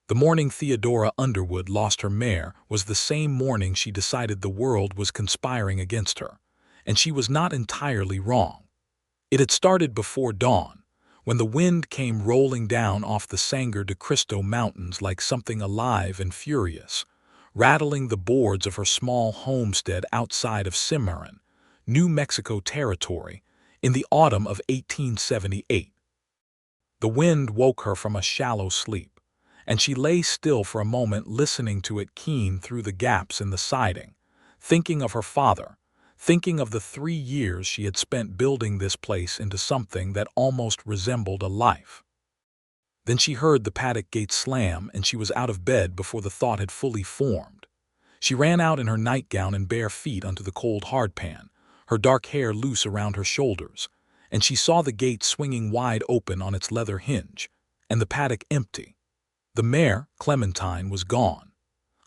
The morning Theodora Underwood lost her mare was the same morning she decided the world was conspiring against her, and she was not entirely wrong. It had started before dawn, when the wind came rolling down off the Sangre de Cristo Mountains like something alive and furious, rattling the boards of her small homestead outside of Cimarron, New Mexico Territory, in the autumn of 1878. The wind woke her from a shallow sleep, and she lay still for a moment listening to it keen through the gaps in the siding, thinking of her father, thinking of the 3 years she had spent building this place into something that almost resembled a life. Then she heard the paddock gate slam, and she was out of bed before the thought had fully formed. She ran out in her nightgown and bare feet onto the cold hardpan, her dark hair loose around her shoulders, and she saw the gate swinging wide open on its leather hinge, and the paddock empty. The mare, Clementine, was gone.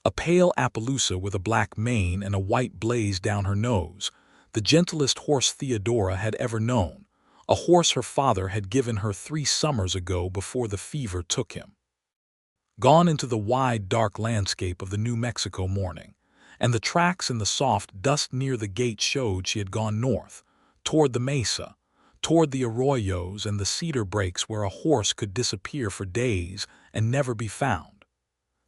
A pale Appaloosa with a black mane and a white blaze down her nose, the gentlest horse Theodora had ever known, a horse her father had given her 3 summers ago before the fever took him. Gone into the wide, dark landscape of the New Mexico morning, and the tracks in the soft dust near the gate showed she had gone north, toward the mesa, toward the arroyos and the cedar breaks where a horse could disappear for days and never be found.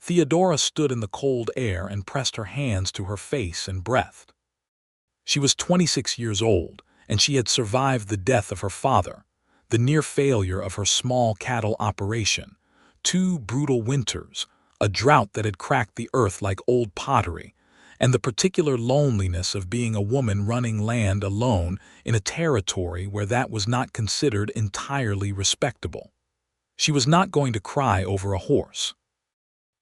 Theodora stood in the cold air and pressed her hands to her face and breathed. She was 26 years old, and she had survived the death of her father, the near failure of her small cattle operation, 2 brutal winters, a drought that had cracked the earth like old pottery, and the particular loneliness of being a woman running land alone in a territory where that was not considered entirely respectable. She was not going to cry over a horse.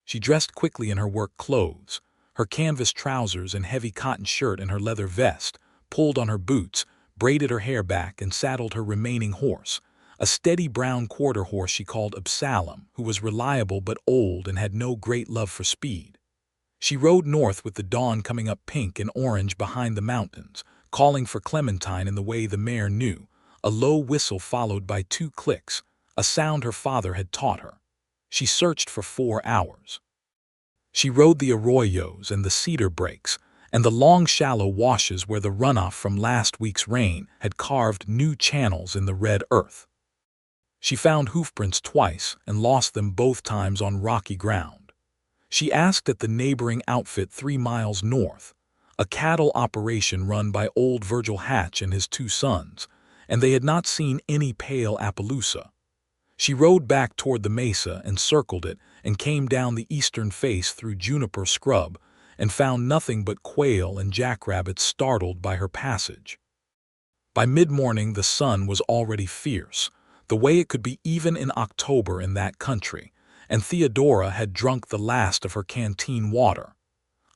She dressed quickly in her work clothes, her canvas trousers and heavy cotton shirt and her leather vest, pulled on her boots, braided her hair back, and saddled her remaining horse, a steady brown quarter horse she called Absalom, who was reliable but old and had no great love for speed. She rode north with the dawn coming up pink and orange behind the mountains, calling for Clementine in the way the mare knew, a low whistle followed by 2 clicks, a sound her father had taught her. She searched for 4 hours. She rode the arroyos and the cedar breaks, and the long shallow washes where the runoff from last week's rain had carved new channels in the red earth. She found hoofprints twice and lost them both times on rocky ground. She asked at the neighboring outfit 3 miles north, a cattle operation run by old Virgil Hatch and his 2 sons, and they had not seen any pale Appaloosa. She rode back toward the mesa and circled it and came down the eastern face through juniper scrub and found nothing but quail and jackrabbits startled by her passage. By mid-morning the sun was already fierce, the way it could be even in October in that country, and Theodora had drunk the last of her canteen water.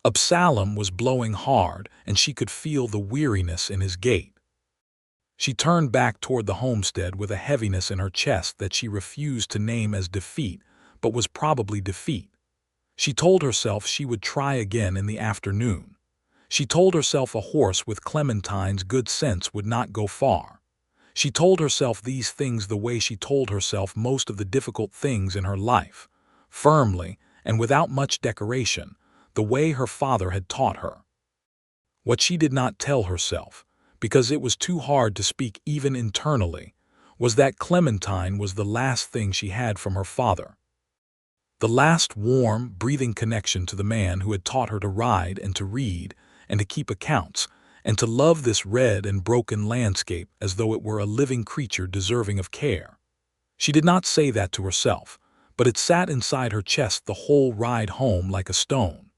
Absalom was blowing hard, and she could feel the weariness in his gait. She turned back toward the homestead with a heaviness in her chest that she refused to name as defeat, but was probably defeat. She told herself she would try again in the afternoon. She told herself a horse with Clementine's good sense would not go far. She told herself these things the way she told herself most of the difficult things in her life, firmly and without much decoration, the way her father had taught her. What she did not tell herself, because it was too hard to speak even internally, was that Clementine was the last thing she had from her father. The last warm, breathing connection to the man who had taught her to ride and to read and to keep accounts and to love this red and broken landscape as though it were a living creature deserving of care. She did not say that to herself, but it sat inside her chest the whole ride home like a stone.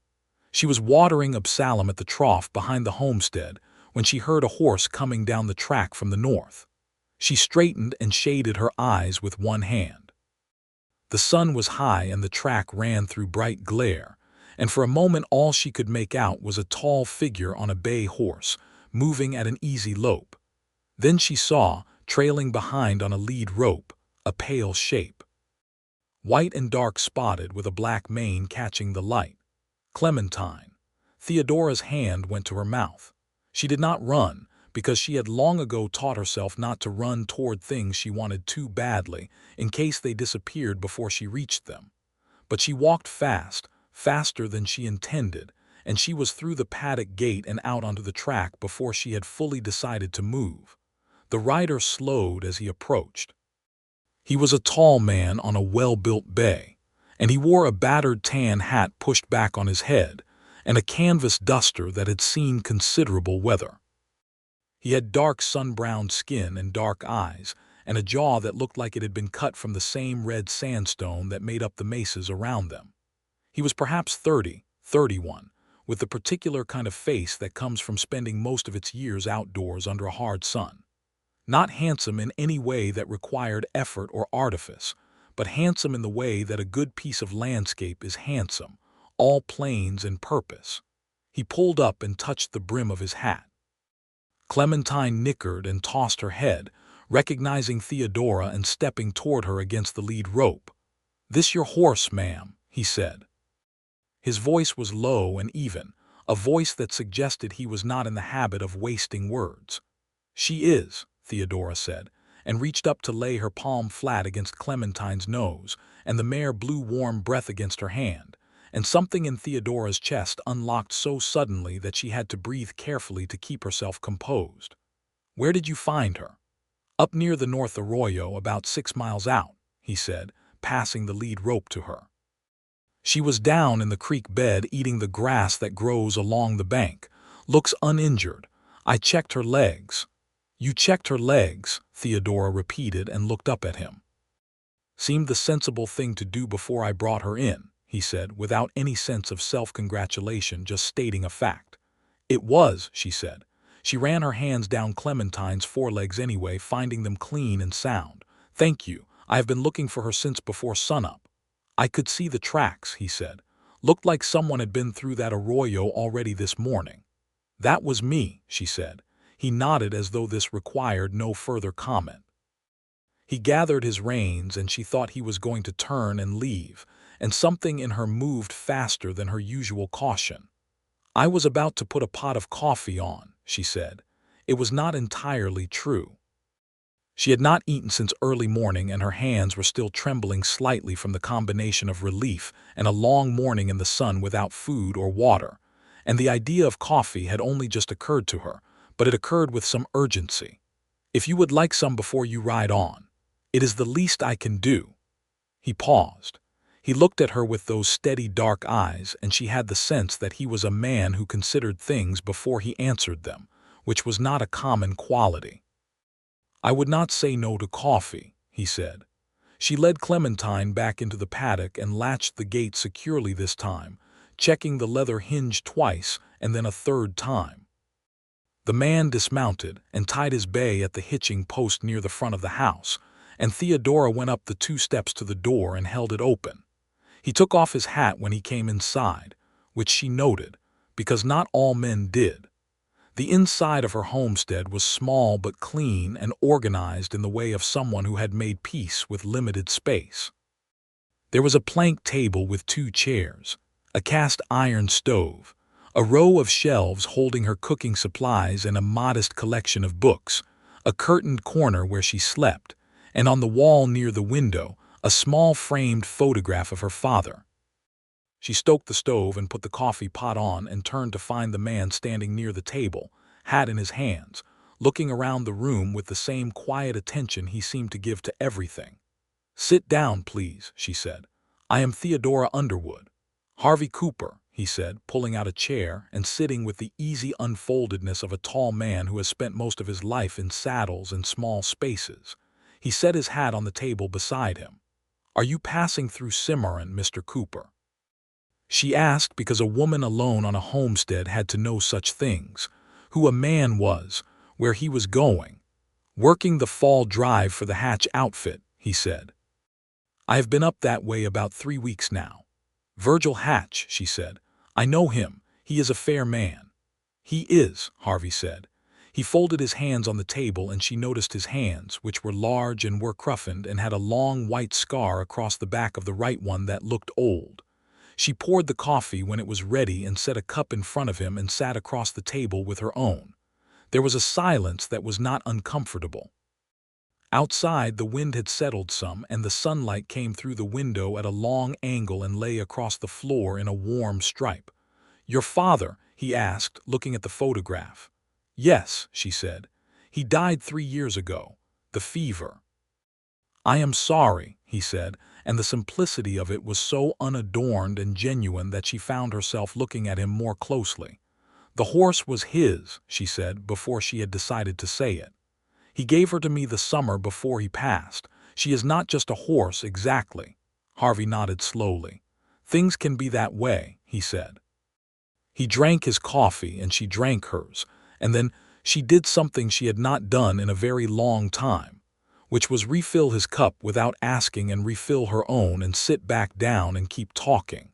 She was watering Absalom at the trough behind the homestead when she heard a horse coming down the track from the north. She straightened and shaded her eyes with one hand. The sun was high and the track ran through bright glare, and for a moment all she could make out was a tall figure on a bay horse, moving at an easy lope. Then she saw, trailing behind on a lead rope, a pale shape. White and dark spotted with a black mane catching the light. Clementine. Theodora's hand went to her mouth. She did not run, because she had long ago taught herself not to run toward things she wanted too badly, in case they disappeared before she reached them. But she walked fast, faster than she intended, and she was through the paddock gate and out onto the track before she had fully decided to move. The rider slowed as he approached. He was a tall man on a well-built bay, and he wore a battered tan hat pushed back on his head and a canvas duster that had seen considerable weather. He had dark sun-browned skin and dark eyes, and a jaw that looked like it had been cut from the same red sandstone that made up the mesas around them. He was perhaps 30, 31, with the particular kind of face that comes from spending most of its years outdoors under a hard sun. Not handsome in any way that required effort or artifice, but handsome in the way that a good piece of landscape is handsome, all planes and purpose. He pulled up and touched the brim of his hat. Clementine nickered and tossed her head, recognizing Theodora and stepping toward her against the lead rope. "This your horse, ma'am," he said. His voice was low and even, a voice that suggested he was not in the habit of wasting words. "She is," Theodora said, and reached up to lay her palm flat against Clementine's nose, and the mare blew warm breath against her hand, and something in Theodora's chest unlocked so suddenly that she had to breathe carefully to keep herself composed. "Where did you find her?" "Up near the North Arroyo, about 6 miles out," he said, passing the lead rope to her. "She was down in the creek bed eating the grass that grows along the bank. Looks uninjured. I checked her legs." "You checked her legs," Theodora repeated and looked up at him. "Seemed the sensible thing to do before I brought her in," he said, without any sense of self-congratulation, just stating a fact. "It was," she said. She ran her hands down Clementine's forelegs anyway, finding them clean and sound. "Thank you. I have been looking for her since before sunup." "I could see the tracks," he said. "Looked like someone had been through that arroyo already this morning." "That was me," she said. He nodded as though this required no further comment. He gathered his reins, and she thought he was going to turn and leave, and something in her moved faster than her usual caution. "I was about to put a pot of coffee on," she said. It was not entirely true. She had not eaten since early morning, and her hands were still trembling slightly from the combination of relief and a long morning in the sun without food or water, and the idea of coffee had only just occurred to her, but it occurred with some urgency. "If you would like some before you ride on, it is the least I can do." He paused. He looked at her with those steady dark eyes, and she had the sense that he was a man who considered things before he answered them, which was not a common quality. "I would not say no to coffee," he said. She led Clementine back into the paddock and latched the gate securely this time, checking the leather hinge twice and then a third time. The man dismounted and tied his bay at the hitching post near the front of the house, and Theodora went up the 2 steps to the door and held it open. He took off his hat when he came inside, which she noted, because not all men did. The inside of her homestead was small but clean and organized in the way of someone who had made peace with limited space. There was a plank table with 2 chairs, a cast iron stove, a row of shelves holding her cooking supplies and a modest collection of books, a curtained corner where she slept, and on the wall near the window, a small framed photograph of her father. She stoked the stove and put the coffee pot on and turned to find the man standing near the table, hat in his hands, looking around the room with the same quiet attention he seemed to give to everything. "Sit down, please," she said. "I am Theodora Underwood." "Harvey Cooper," he said, pulling out a chair and sitting with the easy unfoldedness of a tall man who has spent most of his life in saddles and small spaces. He set his hat on the table beside him. "Are you passing through Cimarron, Mr. Cooper?" She asked because a woman alone on a homestead had to know such things, who a man was, where he was going. "Working the fall drive for the Hatch outfit," he said. "I have been up that way about 3 weeks now." "Virgil Hatch," she said. "I know him. He is a fair man." "He is," Harvey said. He folded his hands on the table, and she noticed his hands, which were large and were cruffined and had a long white scar across the back of the right one that looked old. She poured the coffee when it was ready and set a cup in front of him and sat across the table with her own. There was a silence that was not uncomfortable. Outside, the wind had settled some, and the sunlight came through the window at a long angle and lay across the floor in a warm stripe. "Your father?" he asked, looking at the photograph. "Yes," she said. "He died 3 years ago. The fever." "I am sorry," he said, and the simplicity of it was so unadorned and genuine that she found herself looking at him more closely. "The horse was his," she said, before she had decided to say it. "He gave her to me the summer before he passed. She is not just a horse exactly." Harvey nodded slowly. "Things can be that way," he said. He drank his coffee and she drank hers, and then she did something she had not done in a very long time, which was refill his cup without asking and refill her own and sit back down and keep talking.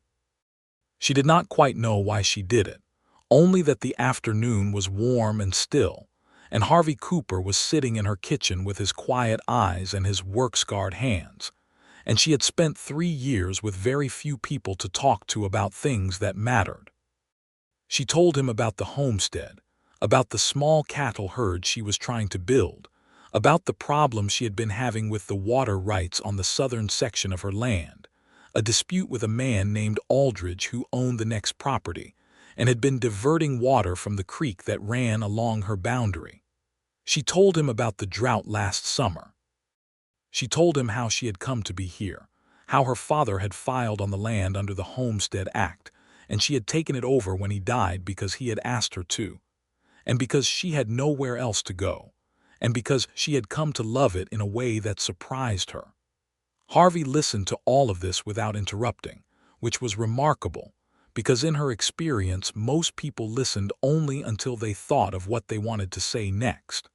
She did not quite know why she did it, only that the afternoon was warm and still, and Harvey Cooper was sitting in her kitchen with his quiet eyes and his work-scarred hands, and she had spent 3 years with very few people to talk to about things that mattered. She told him about the homestead, about the small cattle herd she was trying to build, about the problems she had been having with the water rights on the southern section of her land, a dispute with a man named Aldridge who owned the next property and had been diverting water from the creek that ran along her boundary. She told him about the drought last summer. She told him how she had come to be here, how her father had filed on the land under the Homestead Act, and she had taken it over when he died because he had asked her to, and because she had nowhere else to go, and because she had come to love it in a way that surprised her. Harvey listened to all of this without interrupting, which was remarkable, because in her experience most people listened only until they thought of what they wanted to say next.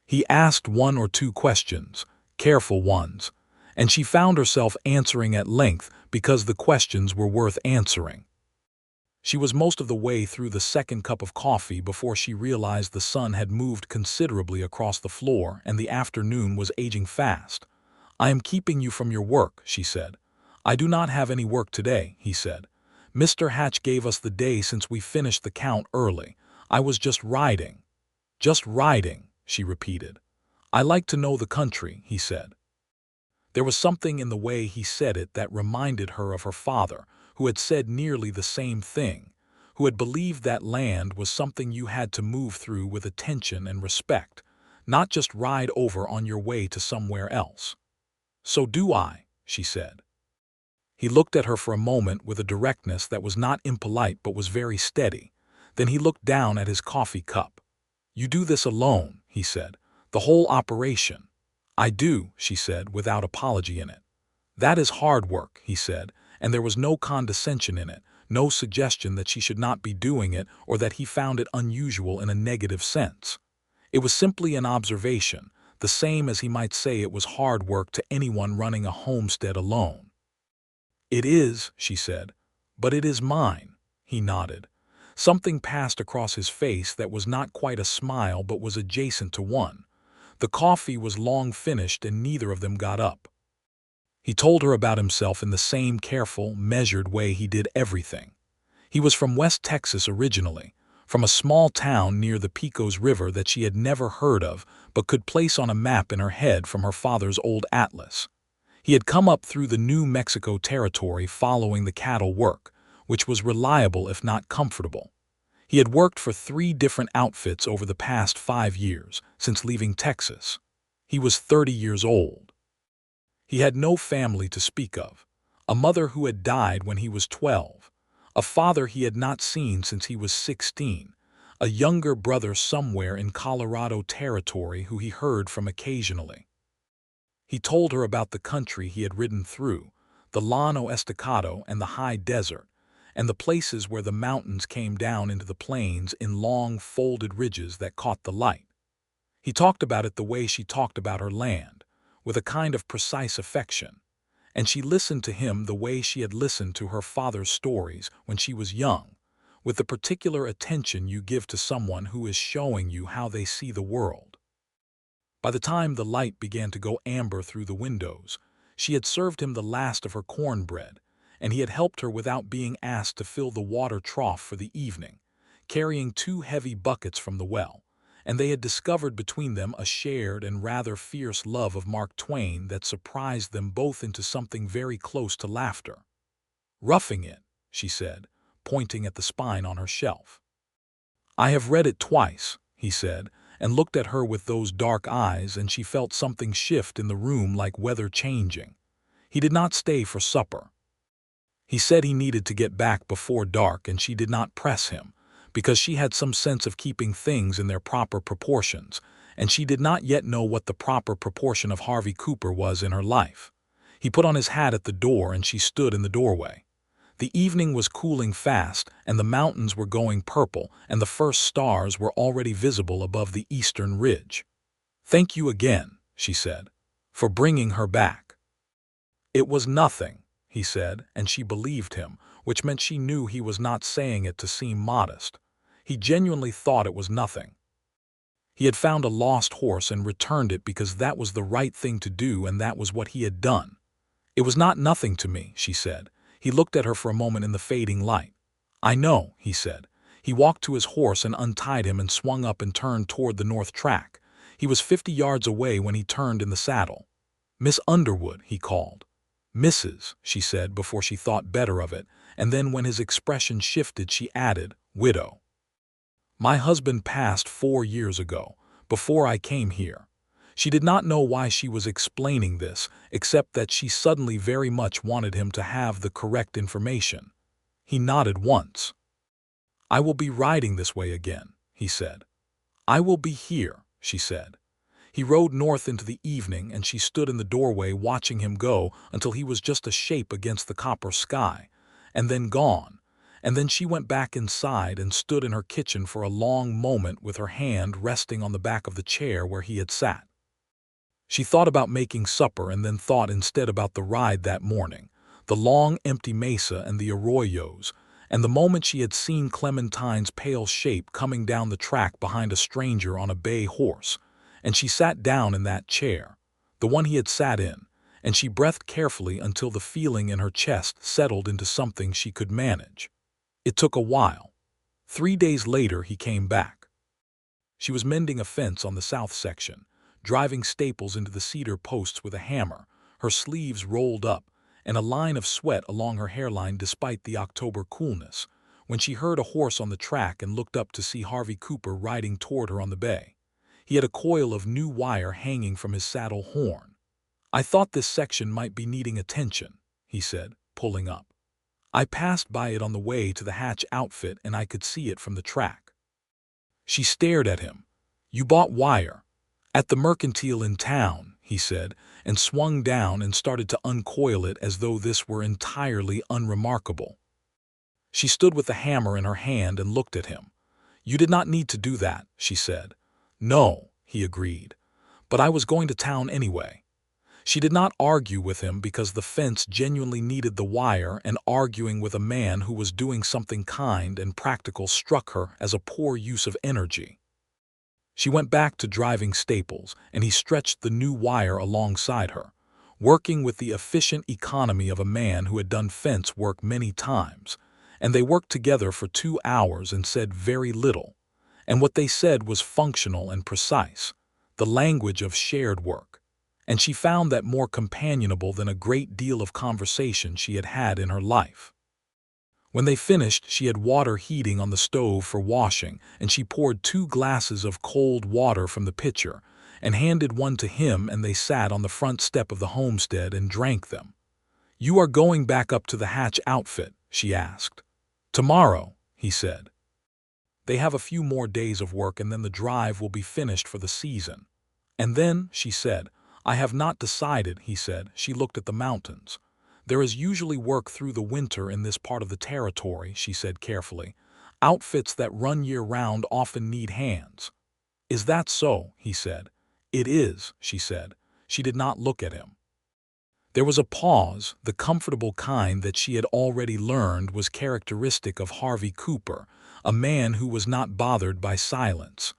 He asked 1 or 2 questions, careful ones, and she found herself answering at length because the questions were worth answering. She was most of the way through the second cup of coffee before she realized the sun had moved considerably across the floor and the afternoon was aging fast. "I am keeping you from your work," she said. "I do not have any work today," he said. "Mr. Hatch gave us the day since we finished the count early. I was just riding." "Just riding," she repeated. "I like to know the country," he said. There was something in the way he said it that reminded her of her father, who had said nearly the same thing, who had believed that land was something you had to move through with attention and respect, not just ride over on your way to somewhere else. "So do I," she said. He looked at her for a moment with a directness that was not impolite but was very steady. Then he looked down at his coffee cup. "You do this alone," he said. "The whole operation." "I do," she said, without apology in it. "That is hard work," he said, and there was no condescension in it, no suggestion that she should not be doing it or that he found it unusual in a negative sense. It was simply an observation, the same as he might say it was hard work to anyone running a homestead alone. "It is," she said, "but it is mine." He nodded. Something passed across his face that was not quite a smile but was adjacent to one. The coffee was long finished and neither of them got up. He told her about himself in the same careful, measured way he did everything. He was from West Texas originally, from a small town near the Pecos River that she had never heard of but could place on a map in her head from her father's old atlas. He had come up through the New Mexico territory following the cattle work, which was reliable if not comfortable. He had worked for 3 different outfits over the past 5 years, since leaving Texas. He was 30 years old. He had no family to speak of, a mother who had died when he was 12, a father he had not seen since he was 16, a younger brother somewhere in Colorado territory who he heard from occasionally. He told her about the country he had ridden through, the Llano Estacado and the high desert, and the places where the mountains came down into the plains in long, folded ridges that caught the light. He talked about it the way she talked about her land, with a kind of precise affection, and she listened to him the way she had listened to her father's stories when she was young, with the particular attention you give to someone who is showing you how they see the world. By the time the light began to go amber through the windows, she had served him the last of her cornbread, and he had helped her without being asked to fill the water trough for the evening, carrying 2 heavy buckets from the well, and they had discovered between them a shared and rather fierce love of Mark Twain that surprised them both into something very close to laughter. "Roughing It," she said, pointing at the spine on her shelf. "I have read it twice," he said, and looked at her with those dark eyes, and she felt something shift in the room like weather changing. He did not stay for supper. He said he needed to get back before dark, and she did not press him, because she had some sense of keeping things in their proper proportions, and she did not yet know what the proper proportion of Harvey Cooper was in her life. He put on his hat at the door, and she stood in the doorway. The evening was cooling fast, and the mountains were going purple, and the first stars were already visible above the eastern ridge. "Thank you again," she said, "for bringing her back." "It was nothing," he said, and she believed him, which meant she knew he was not saying it to seem modest. He genuinely thought it was nothing. He had found a lost horse and returned it because that was the right thing to do, and that was what he had done. "It was not nothing to me," she said. He looked at her for a moment in the fading light. "I know," he said. He walked to his horse and untied him and swung up and turned toward the north track. He was 50 yards away when he turned in the saddle. "Miss Underwood," he called. "Mrs.," she said before she thought better of it, and then when his expression shifted she added, "Widow. My husband passed 4 years ago, before I came here." She did not know why she was explaining this, except that she suddenly very much wanted him to have the correct information. He nodded once. "I will be riding this way again," he said. "I will be here," she said. He rode north into the evening, and she stood in the doorway watching him go until he was just a shape against the copper sky, and then gone. And then she went back inside and stood in her kitchen for a long moment with her hand resting on the back of the chair where he had sat. She thought about making supper, and then thought instead about the ride that morning, the long empty mesa and the arroyos, and the moment she had seen Clementine's pale shape coming down the track behind a stranger on a bay horse, and she sat down in that chair, the one he had sat in, and she breathed carefully until the feeling in her chest settled into something she could manage. It took a while. 3 days later he came back. She was mending a fence on the south section, driving staples into the cedar posts with a hammer, her sleeves rolled up, and a line of sweat along her hairline despite the October coolness, when she heard a horse on the track and looked up to see Harvey Cooper riding toward her on the bay. He had a coil of new wire hanging from his saddle horn. "I thought this section might be needing attention," he said, pulling up. "I passed by it on the way to the Hatch outfit, and I could see it from the track." She stared at him. "You bought wire?" "At the mercantile in town," he said, and swung down and started to uncoil it as though this were entirely unremarkable. She stood with the hammer in her hand and looked at him. "You did not need to do that," she said. "No," he agreed, "but I was going to town anyway." She did not argue with him because the fence genuinely needed the wire, and arguing with a man who was doing something kind and practical struck her as a poor use of energy. She went back to driving staples, and he stretched the new wire alongside her, working with the efficient economy of a man who had done fence work many times, and they worked together for 2 hours and said very little, and what they said was functional and precise, the language of shared work, and she found that more companionable than a great deal of conversation she had had in her life. When they finished, she had water heating on the stove for washing, and she poured 2 glasses of cold water from the pitcher and handed one to him, and they sat on the front step of the homestead and drank them. "You are going back up to the Hatch outfit?" she asked. "Tomorrow," he said. "They have a few more days of work, and then the drive will be finished for the season." "And then," she said. "I have not decided," he said. She looked at the mountains. "There is usually work through the winter in this part of the territory," she said carefully. "Outfits that run year-round often need hands." "Is that so?" he said. "It is," she said. She did not look at him. There was a pause, the comfortable kind that she had already learned was characteristic of Harvey Cooper, a man who was not bothered by silence.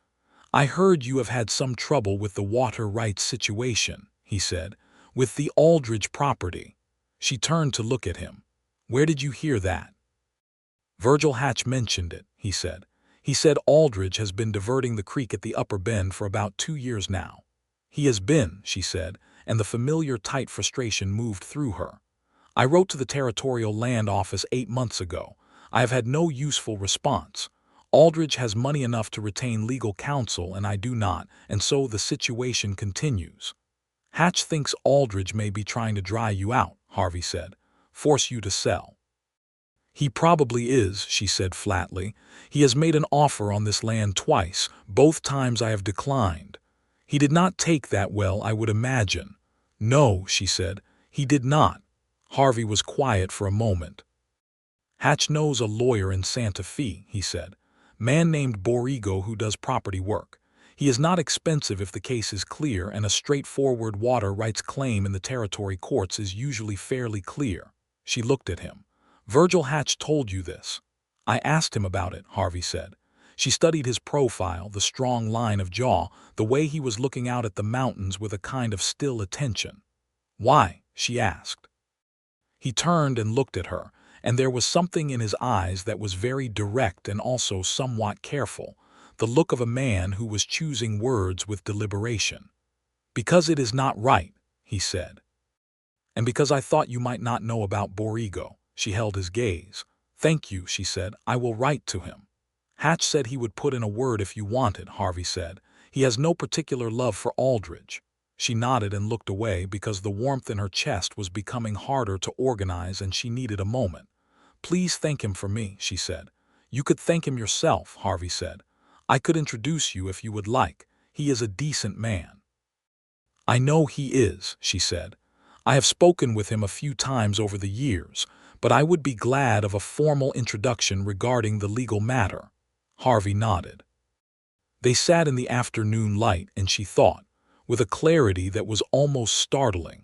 "I heard you have had some trouble with the water rights situation," he said, "with the Aldridge property." She turned to look at him. "Where did you hear that?" "Virgil Hatch mentioned it," he said. He said Aldridge has been diverting the creek at the upper bend for about 2 years now. He has been, she said, and the familiar tight frustration moved through her. I wrote to the Territorial Land Office 8 months ago. I have had no useful response. Aldridge has money enough to retain legal counsel and I do not, and so the situation continues. Hatch thinks Aldridge may be trying to dry you out, Harvey said. Force you to sell. He probably is, she said flatly. He has made an offer on this land twice. Both times I have declined. He did not take that well, I would imagine. No, she said, he did not. Harvey was quiet for a moment. Hatch knows a lawyer in Santa Fe, he said. Man named Borrego who does property work. He is not expensive if the case is clear, and a straightforward water rights claim in the territory courts is usually fairly clear. She looked at him. Virgil Hatch told you this. I asked him about it, Harvey said. She studied his profile, the strong line of jaw, the way he was looking out at the mountains with a kind of still attention. Why? She asked. He turned and looked at her, and there was something in his eyes that was very direct and also somewhat careful, the look of a man who was choosing words with deliberation. Because it is not right, he said. And because I thought you might not know about Borrego. She held his gaze. Thank you, she said. I will write to him. Hatch said he would put in a word if you wanted, Harvey said. He has no particular love for Aldridge. She nodded and looked away because the warmth in her chest was becoming harder to organize and she needed a moment. Please thank him for me, she said. You could thank him yourself, Harvey said. I could introduce you if you would like. He is a decent man. I know he is, she said. I have spoken with him a few times over the years, but I would be glad of a formal introduction regarding the legal matter. Harvey nodded. They sat in the afternoon light and she thought, with a clarity that was almost startling,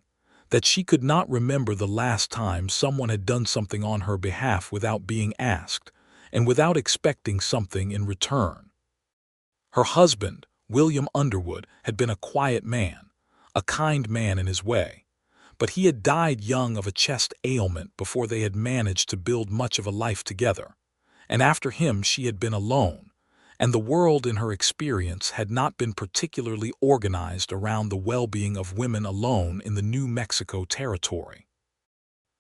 that she could not remember the last time someone had done something on her behalf without being asked, and without expecting something in return. Her husband, William Underwood, had been a quiet man, a kind man in his way. But he had died young of a chest ailment before they had managed to build much of a life together, and after him she had been alone, and the world in her experience had not been particularly organized around the well-being of women alone in the New Mexico territory.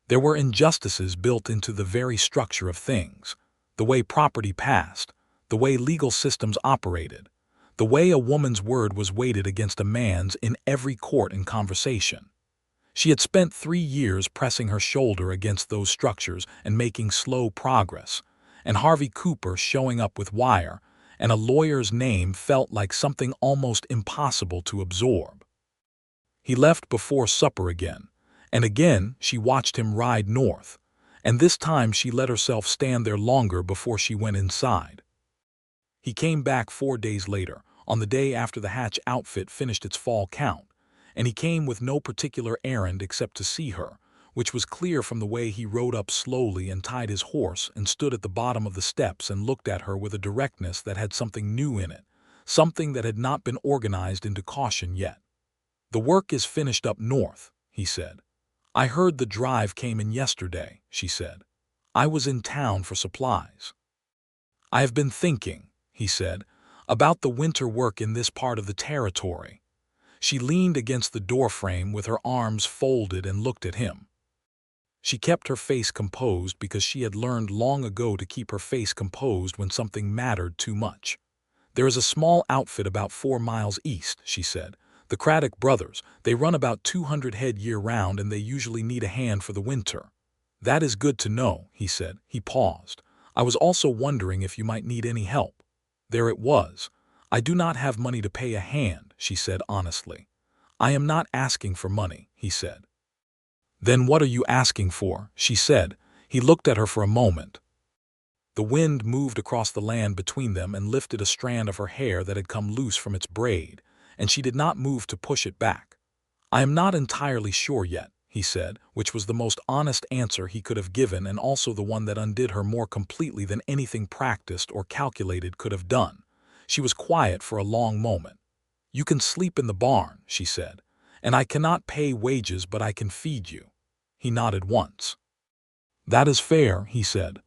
There were injustices built into the very structure of things, the way property passed, the way legal systems operated, the way a woman's word was weighted against a man's in every court and conversation. She had spent 3 years pressing her shoulder against those structures and making slow progress, and Harvey Cooper showing up with wire, and a lawyer's name felt like something almost impossible to absorb. He left before supper again, and again she watched him ride north, and this time she let herself stand there longer before she went inside. He came back 4 days later, on the day after the Hatch outfit finished its fall count, and he came with no particular errand except to see her, which was clear from the way he rode up slowly and tied his horse and stood at the bottom of the steps and looked at her with a directness that had something new in it, something that had not been organized into caution yet. The work is finished up north, he said. I heard the drive came in yesterday, she said. I was in town for supplies. I have been thinking, he said, about the winter work in this part of the territory. She leaned against the doorframe with her arms folded and looked at him. She kept her face composed because she had learned long ago to keep her face composed when something mattered too much. There is a small outfit about 4 miles east, she said. The Craddock brothers. They run about 200 head year-round and they usually need a hand for the winter. That is good to know, he said. He paused. I was also wondering if you might need any help. There it was. I do not have money to pay a hand, she said honestly. I am not asking for money, he said. Then what are you asking for? She said. He looked at her for a moment. The wind moved across the land between them and lifted a strand of her hair that had come loose from its braid, and she did not move to push it back. I am not entirely sure yet, he said, which was the most honest answer he could have given and also the one that undid her more completely than anything practiced or calculated could have done. She was quiet for a long moment. You can sleep in the barn, she said, and I cannot pay wages but I can feed you. He nodded once. That is fair, he said.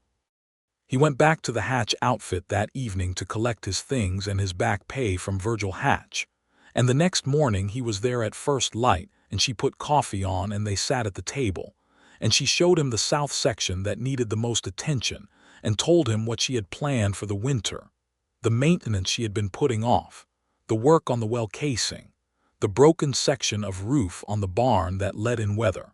He went back to the Hatch outfit that evening to collect his things and his back pay from Virgil Hatch. And the next morning he was there at first light, and she put coffee on and they sat at the table. And she showed him the south section that needed the most attention and told him what she had planned for the winter. The maintenance she had been putting off, the work on the well casing, the broken section of roof on the barn that let in weather.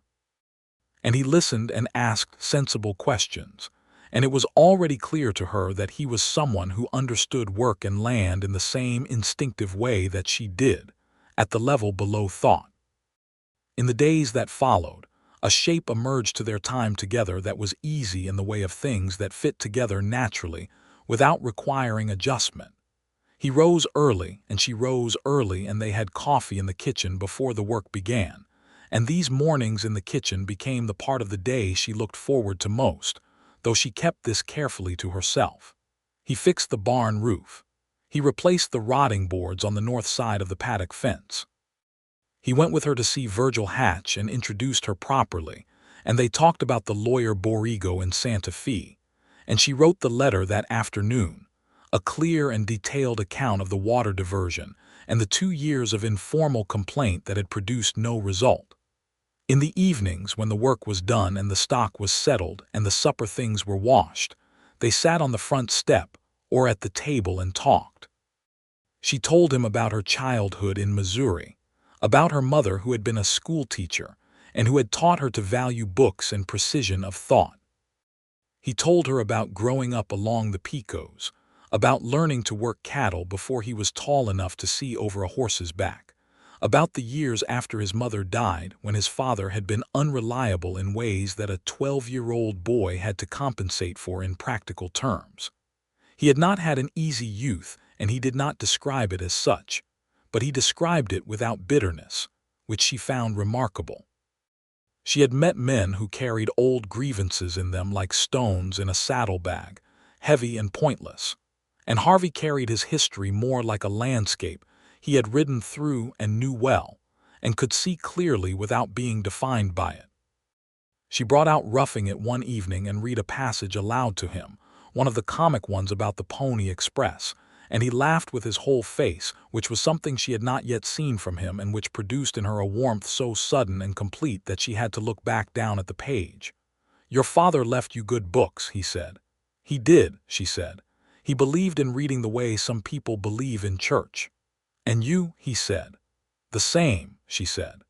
And he listened and asked sensible questions, and it was already clear to her that he was someone who understood work and land in the same instinctive way that she did, at the level below thought. In the days that followed, a shape emerged to their time together that was easy in the way of things that fit together naturally without requiring adjustment. He rose early and she rose early, and they had coffee in the kitchen before the work began, and these mornings in the kitchen became the part of the day she looked forward to most, though she kept this carefully to herself. He fixed the barn roof. He replaced the rotting boards on the north side of the paddock fence. He went with her to see Virgil Hatch and introduced her properly, and they talked about the lawyer Borrego in Santa Fe, and she wrote the letter that afternoon, a clear and detailed account of the water diversion and the 2 years of informal complaint that had produced no result. In the evenings, when the work was done and the stock was settled and the supper things were washed, they sat on the front step or at the table and talked. She told him about her childhood in Missouri, about her mother who had been a school teacher and who had taught her to value books and precision of thought. He told her about growing up along the Pecos, about learning to work cattle before he was tall enough to see over a horse's back, about the years after his mother died when his father had been unreliable in ways that a 12-year-old boy had to compensate for in practical terms. He had not had an easy youth, and he did not describe it as such, but he described it without bitterness, which she found remarkable. She had met men who carried old grievances in them like stones in a saddlebag, heavy and pointless, and Harvey carried his history more like a landscape he had ridden through and knew well, and could see clearly without being defined by it. She brought out Roughing It one evening and read a passage aloud to him, one of the comic ones about the Pony Express, and he laughed with his whole face, which was something she had not yet seen from him and which produced in her a warmth so sudden and complete that she had to look back down at the page. "Your father left you good books," he said. "He did," she said. "He believed in reading the way some people believe in church." "And you," he said. "The same," she said.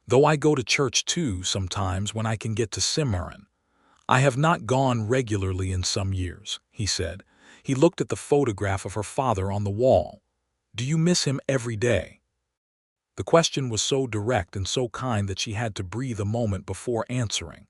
"Though I go to church too sometimes when I can get to Cimarron. I have not gone regularly in some years," he said. He looked at the photograph of her father on the wall. "Do you miss him every day?" The question was so direct and so kind that she had to breathe a moment before answering.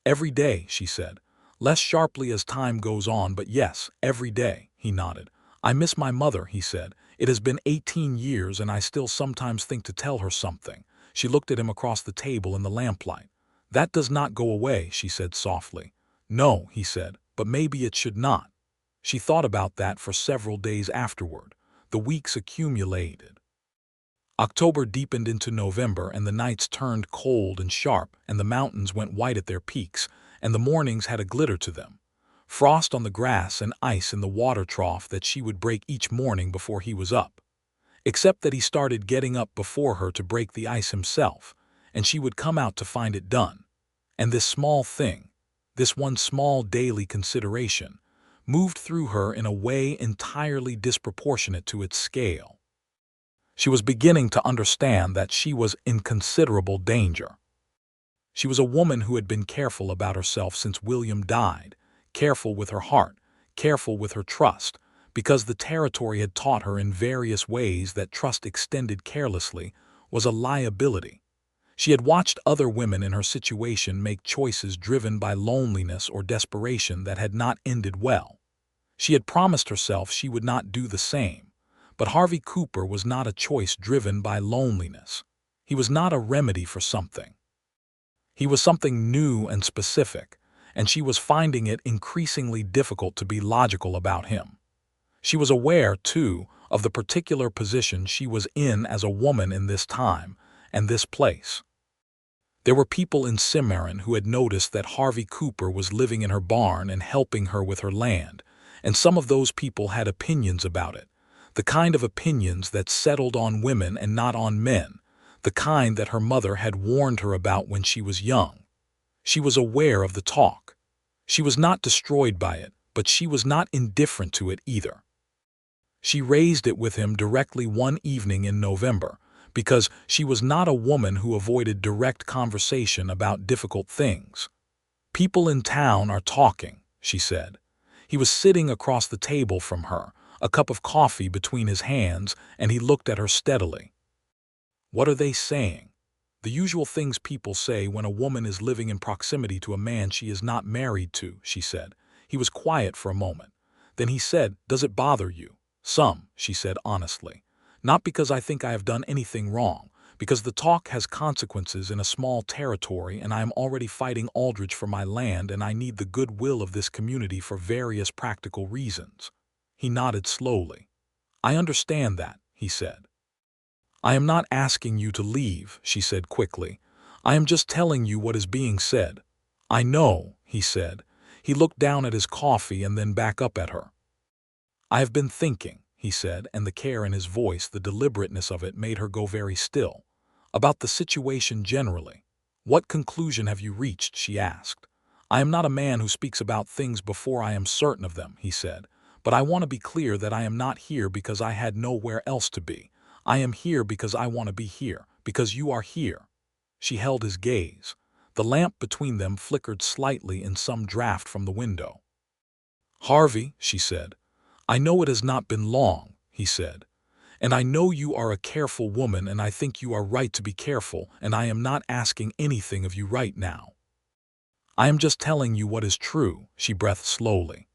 "Every day," she said, less sharply as time goes on, "but yes, every day," he nodded. "I miss my mother," he said. "It has been 18 years and I still sometimes think to tell her something." She looked at him across the table in the lamplight. "That does not go away," she said softly. "No," he said, "but maybe it should not." She thought about that for several days afterward. The weeks accumulated. October deepened into November, and the nights turned cold and sharp, and the mountains went white at their peaks, and the mornings had a glitter to them. Frost on the grass and ice in the water trough that she would break each morning before he was up. Except that he started getting up before her to break the ice himself, and she would come out to find it done. And this small thing, this one small daily consideration, moved through her in a way entirely disproportionate to its scale. She was beginning to understand that she was in considerable danger. She was a woman who had been careful about herself since William died, careful with her heart, careful with her trust, because the territory had taught her in various ways that trust extended carelessly was a liability. She had watched other women in her situation make choices driven by loneliness or desperation that had not ended well. She had promised herself she would not do the same, but Harvey Cooper was not a choice driven by loneliness. He was not a remedy for something. He was something new and specific, and she was finding it increasingly difficult to be logical about him. She was aware, too, of the particular position she was in as a woman in this time and this place. There were people in Cimarron who had noticed that Harvey Cooper was living in her barn and helping her with her land, and some of those people had opinions about it, the kind of opinions that settled on women and not on men, the kind that her mother had warned her about when she was young. She was aware of the talk. She was not destroyed by it, but she was not indifferent to it either. She raised it with him directly one evening in November, because she was not a woman who avoided direct conversation about difficult things. "People in town are talking," she said. He was sitting across the table from her, a cup of coffee between his hands, and he looked at her steadily. "What are they saying?" "The usual things people say when a woman is living in proximity to a man she is not married to," she said. He was quiet for a moment. Then he said, "Does it bother you?" "Some," she said honestly. "Not because I think I have done anything wrong, because the talk has consequences in a small territory and I am already fighting Aldrich for my land and I need the goodwill of this community for various practical reasons." He nodded slowly. "I understand that," he said. "I am not asking you to leave," she said quickly. "I am just telling you what is being said." "I know," he said. He looked down at his coffee and then back up at her. "I have been thinking," he said, and the care in his voice, the deliberateness of it, made her go very still. "About the situation generally." "What conclusion have you reached?" she asked. "I am not a man who speaks about things before I am certain of them," he said. "But I want to be clear that I am not here because I had nowhere else to be. I am here because I want to be here, because you are here." She held his gaze. The lamp between them flickered slightly in some draft from the window. "Harvey," she said. "I know it has not been long," he said. "And I know you are a careful woman and I think you are right to be careful, and I am not asking anything of you right now. I am just telling you what is true," she breathed slowly.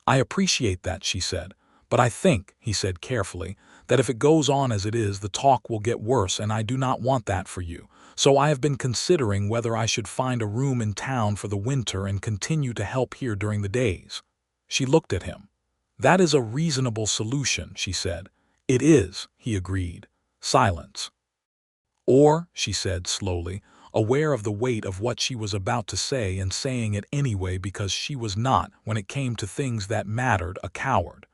"I appreciate that," she said. "But I think," he said carefully, "that if it goes on as it is, the talk will get worse and I do not want that for you. So I have been considering whether I should find a room in town for the winter and continue to help here during the days." She looked at him. "That is a reasonable solution," she said. "It is," he agreed. Silence. "Or," she said slowly, aware of the weight of what she was about to say and saying it anyway because she was not, when it came to things that mattered, a coward.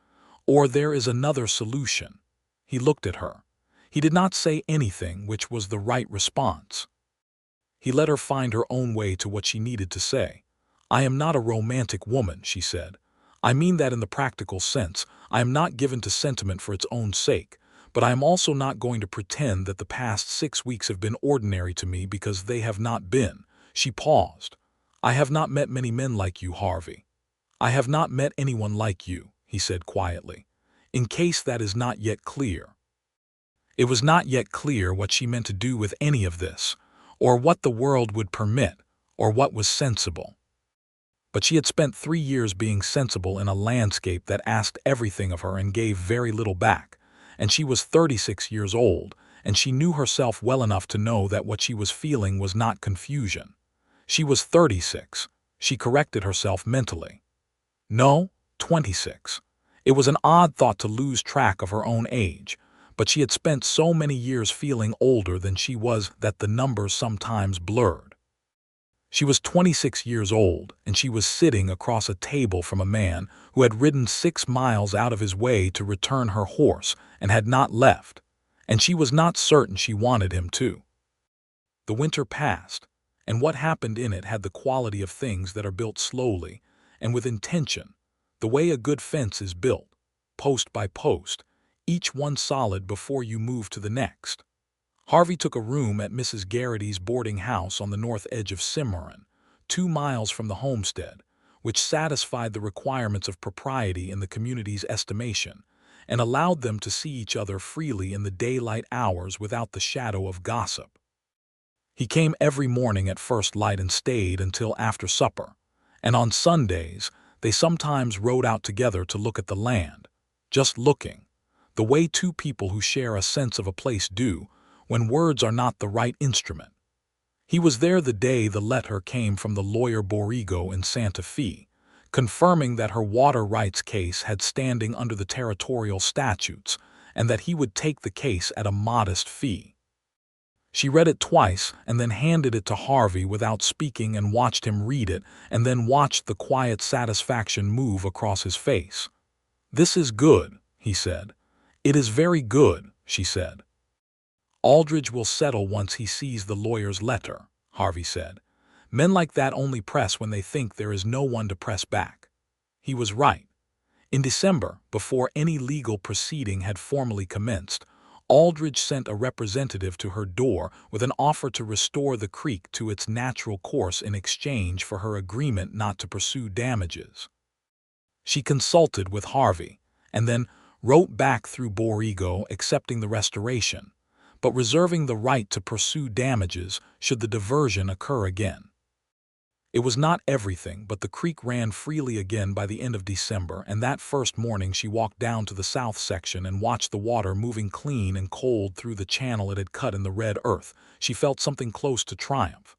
"Or there is another solution." He looked at her. He did not say anything, which was the right response. He let her find her own way to what she needed to say. "I am not a romantic woman," she said. "I mean that in the practical sense. I am not given to sentiment for its own sake. But I am also not going to pretend that the past 6 weeks have been ordinary to me because they have not been." She paused. "I have not met many men like you, Harvey." "I have not met anyone like you," he said quietly. "In case that is not yet clear." It was not yet clear what she meant to do with any of this, or what the world would permit, or what was sensible. But she had spent 3 years being sensible in a landscape that asked everything of her and gave very little back, and she was 36 years old, and she knew herself well enough to know that what she was feeling was not confusion. She was 36. She corrected herself mentally. No, 26. It was an odd thought to lose track of her own age, but she had spent so many years feeling older than she was that the numbers sometimes blurred. She was 26 years old, and she was sitting across a table from a man who had ridden 6 miles out of his way to return her horse and had not left, and she was not certain she wanted him to. The winter passed, and what happened in it had the quality of things that are built slowly and with intention, the way a good fence is built, post by post, each one solid before you move to the next. Harvey took a room at Mrs. Garrity's boarding house on the north edge of Cimarron, 2 miles from the homestead, which satisfied the requirements of propriety in the community's estimation, and allowed them to see each other freely in the daylight hours without the shadow of gossip. He came every morning at first light and stayed until after supper, and on Sundays they sometimes rode out together to look at the land, just looking, the way 2 people who share a sense of a place do, when words are not the right instrument. He was there the day the letter came from the lawyer Borrego in Santa Fe, confirming that her water rights case had standing under the territorial statutes and that he would take the case at a modest fee. She read it twice and then handed it to Harvey without speaking and watched him read it and then watched the quiet satisfaction move across his face. "This is good," he said. "It is very good," she said. "Aldridge will settle once he sees the lawyer's letter," Harvey said. "Men like that only press when they think there is no one to press back." He was right. In December, before any legal proceeding had formally commenced, Aldridge sent a representative to her door with an offer to restore the creek to its natural course in exchange for her agreement not to pursue damages. She consulted with Harvey, and then wrote back through Borrego accepting the restoration, but reserving the right to pursue damages should the diversion occur again. It was not everything, but the creek ran freely again by the end of December, and that first morning she walked down to the south section and watched the water moving clean and cold through the channel it had cut in the red earth. She felt something close to triumph.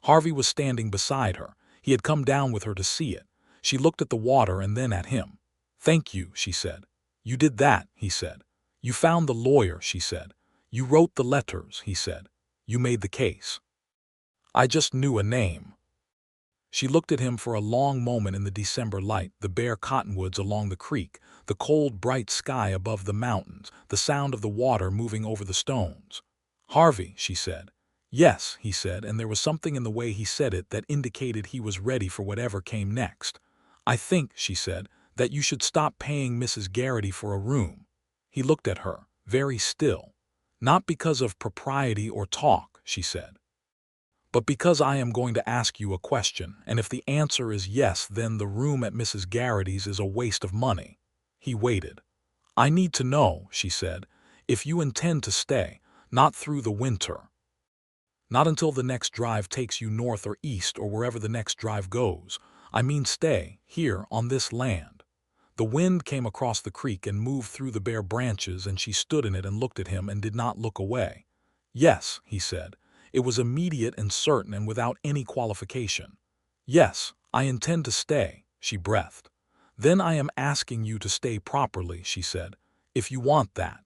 Harvey was standing beside her. He had come down with her to see it. She looked at the water and then at him. "Thank you," she said. "You did that," he said. "You found the lawyer," she said. "You wrote the letters," he said. "You made the case." "I just knew a name." She looked at him for a long moment in the December light, the bare cottonwoods along the creek, the cold, bright sky above the mountains, the sound of the water moving over the stones. "Harvey," she said. "Yes," he said, and there was something in the way he said it that indicated he was ready for whatever came next. "I think," she said, "that you should stop paying Mrs. Garrity for a room." He looked at her, very still. "Not because of propriety or talk," she said, "but because I am going to ask you a question, and if the answer is yes, then the room at Mrs. Garrity's is a waste of money." He waited. "I need to know," she said, "if you intend to stay, not through the winter. Not until the next drive takes you north or east or wherever the next drive goes. I mean stay, here, on this land." The wind came across the creek and moved through the bare branches, and she stood in it and looked at him and did not look away. "Yes," he said. It was immediate and certain and without any qualification. "Yes, I intend to stay," she breathed. "Then I am asking you to stay properly," she said, "if you want that."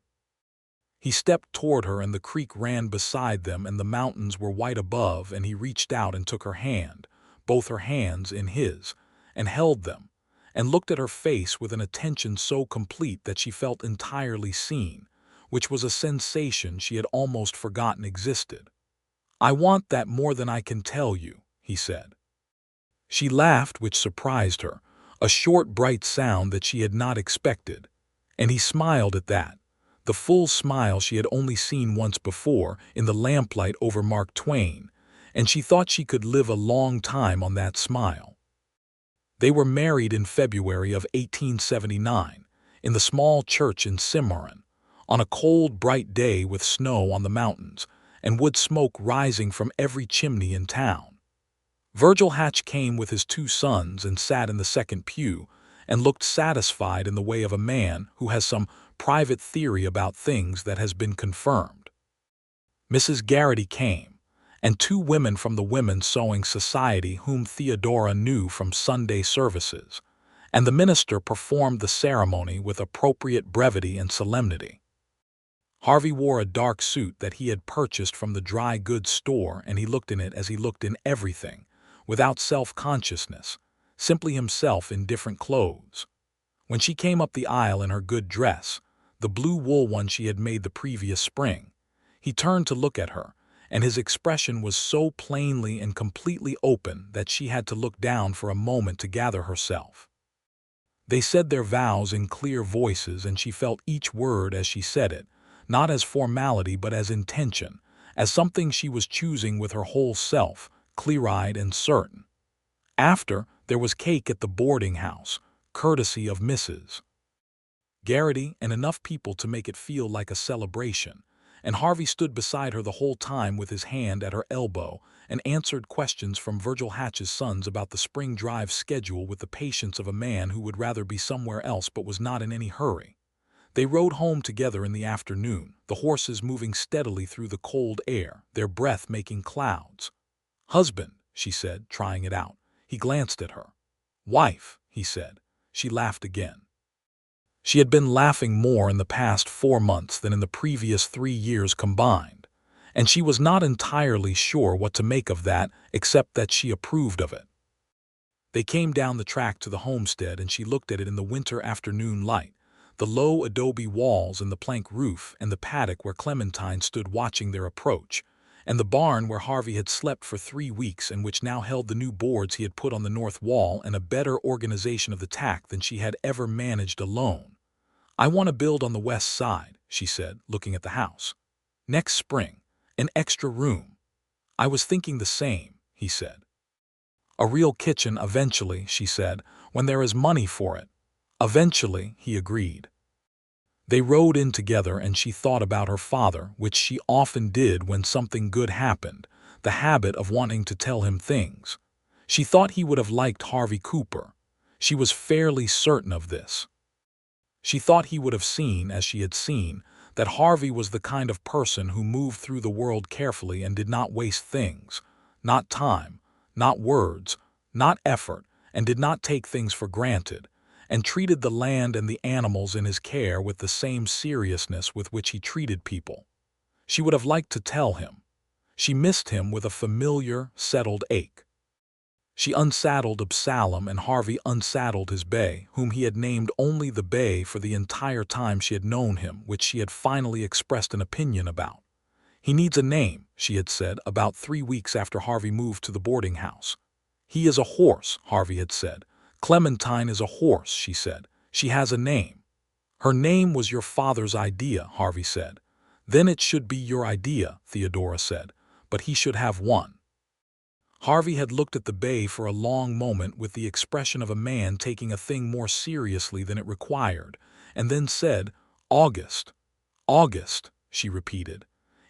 He stepped toward her and the creek ran beside them and the mountains were white above, and he reached out and took her hand, both her hands in his, and held them, and looked at her face with an attention so complete that she felt entirely seen, which was a sensation she had almost forgotten existed. "I want that more than I can tell you," he said. She laughed, which surprised her, a short, bright sound that she had not expected, and he smiled at that, the full smile she had only seen once before in the lamplight over Mark Twain, and she thought she could live a long time on that smile. They were married in February of 1879, in the small church in Cimarron, on a cold, bright day with snow on the mountains, and wood smoke rising from every chimney in town. Virgil Hatch came with his 2 sons and sat in the second pew, and looked satisfied in the way of a man who has some private theory about things that has been confirmed. Mrs. Garrity came, and 2 women from the Women's Sewing Society whom Theodora knew from Sunday services, and the minister performed the ceremony with appropriate brevity and solemnity. Harvey wore a dark suit that he had purchased from the dry goods store, and he looked in it as he looked in everything, without self-consciousness, simply himself in different clothes. When she came up the aisle in her good dress, the blue wool one she had made the previous spring, he turned to look at her, and his expression was so plainly and completely open that she had to look down for a moment to gather herself. They said their vows in clear voices, and she felt each word as she said it, not as formality but as intention, as something she was choosing with her whole self, clear-eyed and certain. After, there was cake at the boarding house, courtesy of Mrs. Garrity, and enough people to make it feel like a celebration, and Harvey stood beside her the whole time with his hand at her elbow and answered questions from Virgil Hatch's sons about the spring drive schedule with the patience of a man who would rather be somewhere else but was not in any hurry. They rode home together in the afternoon, the horses moving steadily through the cold air, their breath making clouds. "Husband," she said, trying it out. He glanced at her. "Wife," he said. She laughed again. She had been laughing more in the past 4 months than in the previous 3 years combined, and she was not entirely sure what to make of that, except that she approved of it. They came down the track to the homestead, and she looked at it in the winter afternoon light, the low adobe walls and the plank roof, and the paddock where Clementine stood watching their approach, and the barn where Harvey had slept for 3 weeks and which now held the new boards he had put on the north wall and a better organization of the tack than she had ever managed alone. "I want to build on the west side," she said, looking at the house. "Next spring, an extra room." "I was thinking the same," he said. "A real kitchen eventually," she said, "when there is money for it." "Eventually," he agreed. They rode in together, and she thought about her father, which she often did when something good happened, the habit of wanting to tell him things. She thought he would have liked Harvey Cooper. She was fairly certain of this. She thought he would have seen, as she had seen, that Harvey was the kind of person who moved through the world carefully and did not waste things, not time, not words, not effort, and did not take things for granted, and treated the land and the animals in his care with the same seriousness with which he treated people. She would have liked to tell him. She missed him with a familiar, settled ache. She unsaddled Absalom, and Harvey unsaddled his bay, whom he had named only the bay for the entire time she had known him, which she had finally expressed an opinion about. "He needs a name," she had said about 3 weeks after Harvey moved to the boarding house. "He is a horse," Harvey had said. "Clementine is a horse," she said. "She has a name." "Her name was your father's idea," Harvey said. "Then it should be your idea," Theodora said, "but he should have one." Harvey had looked at the bay for a long moment with the expression of a man taking a thing more seriously than it required, and then said, "August." "August," she repeated.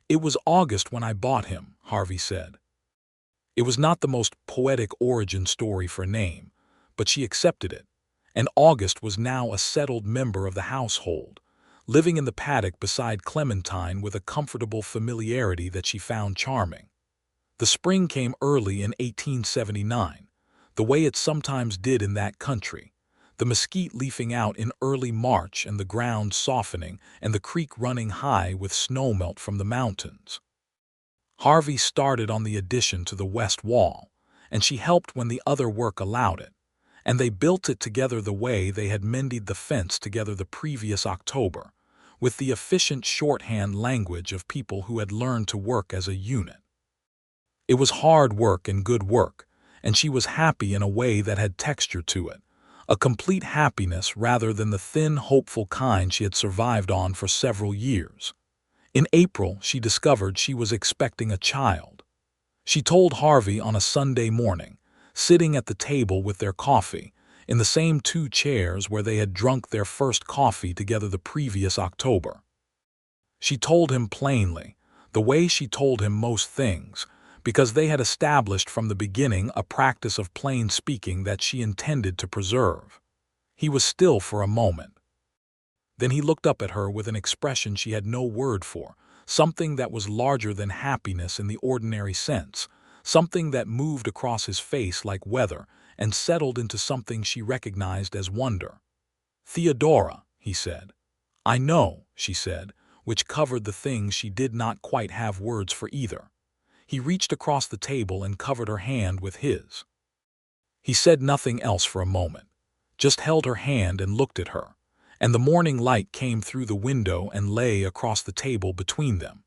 "It was August when I bought him," Harvey said. It was not the most poetic origin story for a name, but she accepted it, and August was now a settled member of the household, living in the paddock beside Clementine with a comfortable familiarity that she found charming. The spring came early in 1879, the way it sometimes did in that country, the mesquite leafing out in early March and the ground softening and the creek running high with snowmelt from the mountains. Harvey started on the addition to the west wall, and she helped when the other work allowed it, and they built it together the way they had mended the fence together the previous October, with the efficient shorthand language of people who had learned to work as a unit. It was hard work and good work, and she was happy in a way that had texture to it, a complete happiness rather than the thin, hopeful kind she had survived on for several years. In April, she discovered she was expecting a child. She told Harvey on a Sunday morning, sitting at the table with their coffee, in the same 2 chairs where they had drunk their first coffee together the previous October. She told him plainly, the way she told him most things, because they had established from the beginning a practice of plain speaking that she intended to preserve. He was still for a moment. Then he looked up at her with an expression she had no word for, something that was larger than happiness in the ordinary sense, something that moved across his face like weather and settled into something she recognized as wonder. "Theodora," he said. "I know," she said, which covered the things she did not quite have words for either. He reached across the table and covered her hand with his. He said nothing else for a moment, just held her hand and looked at her, and the morning light came through the window and lay across the table between them,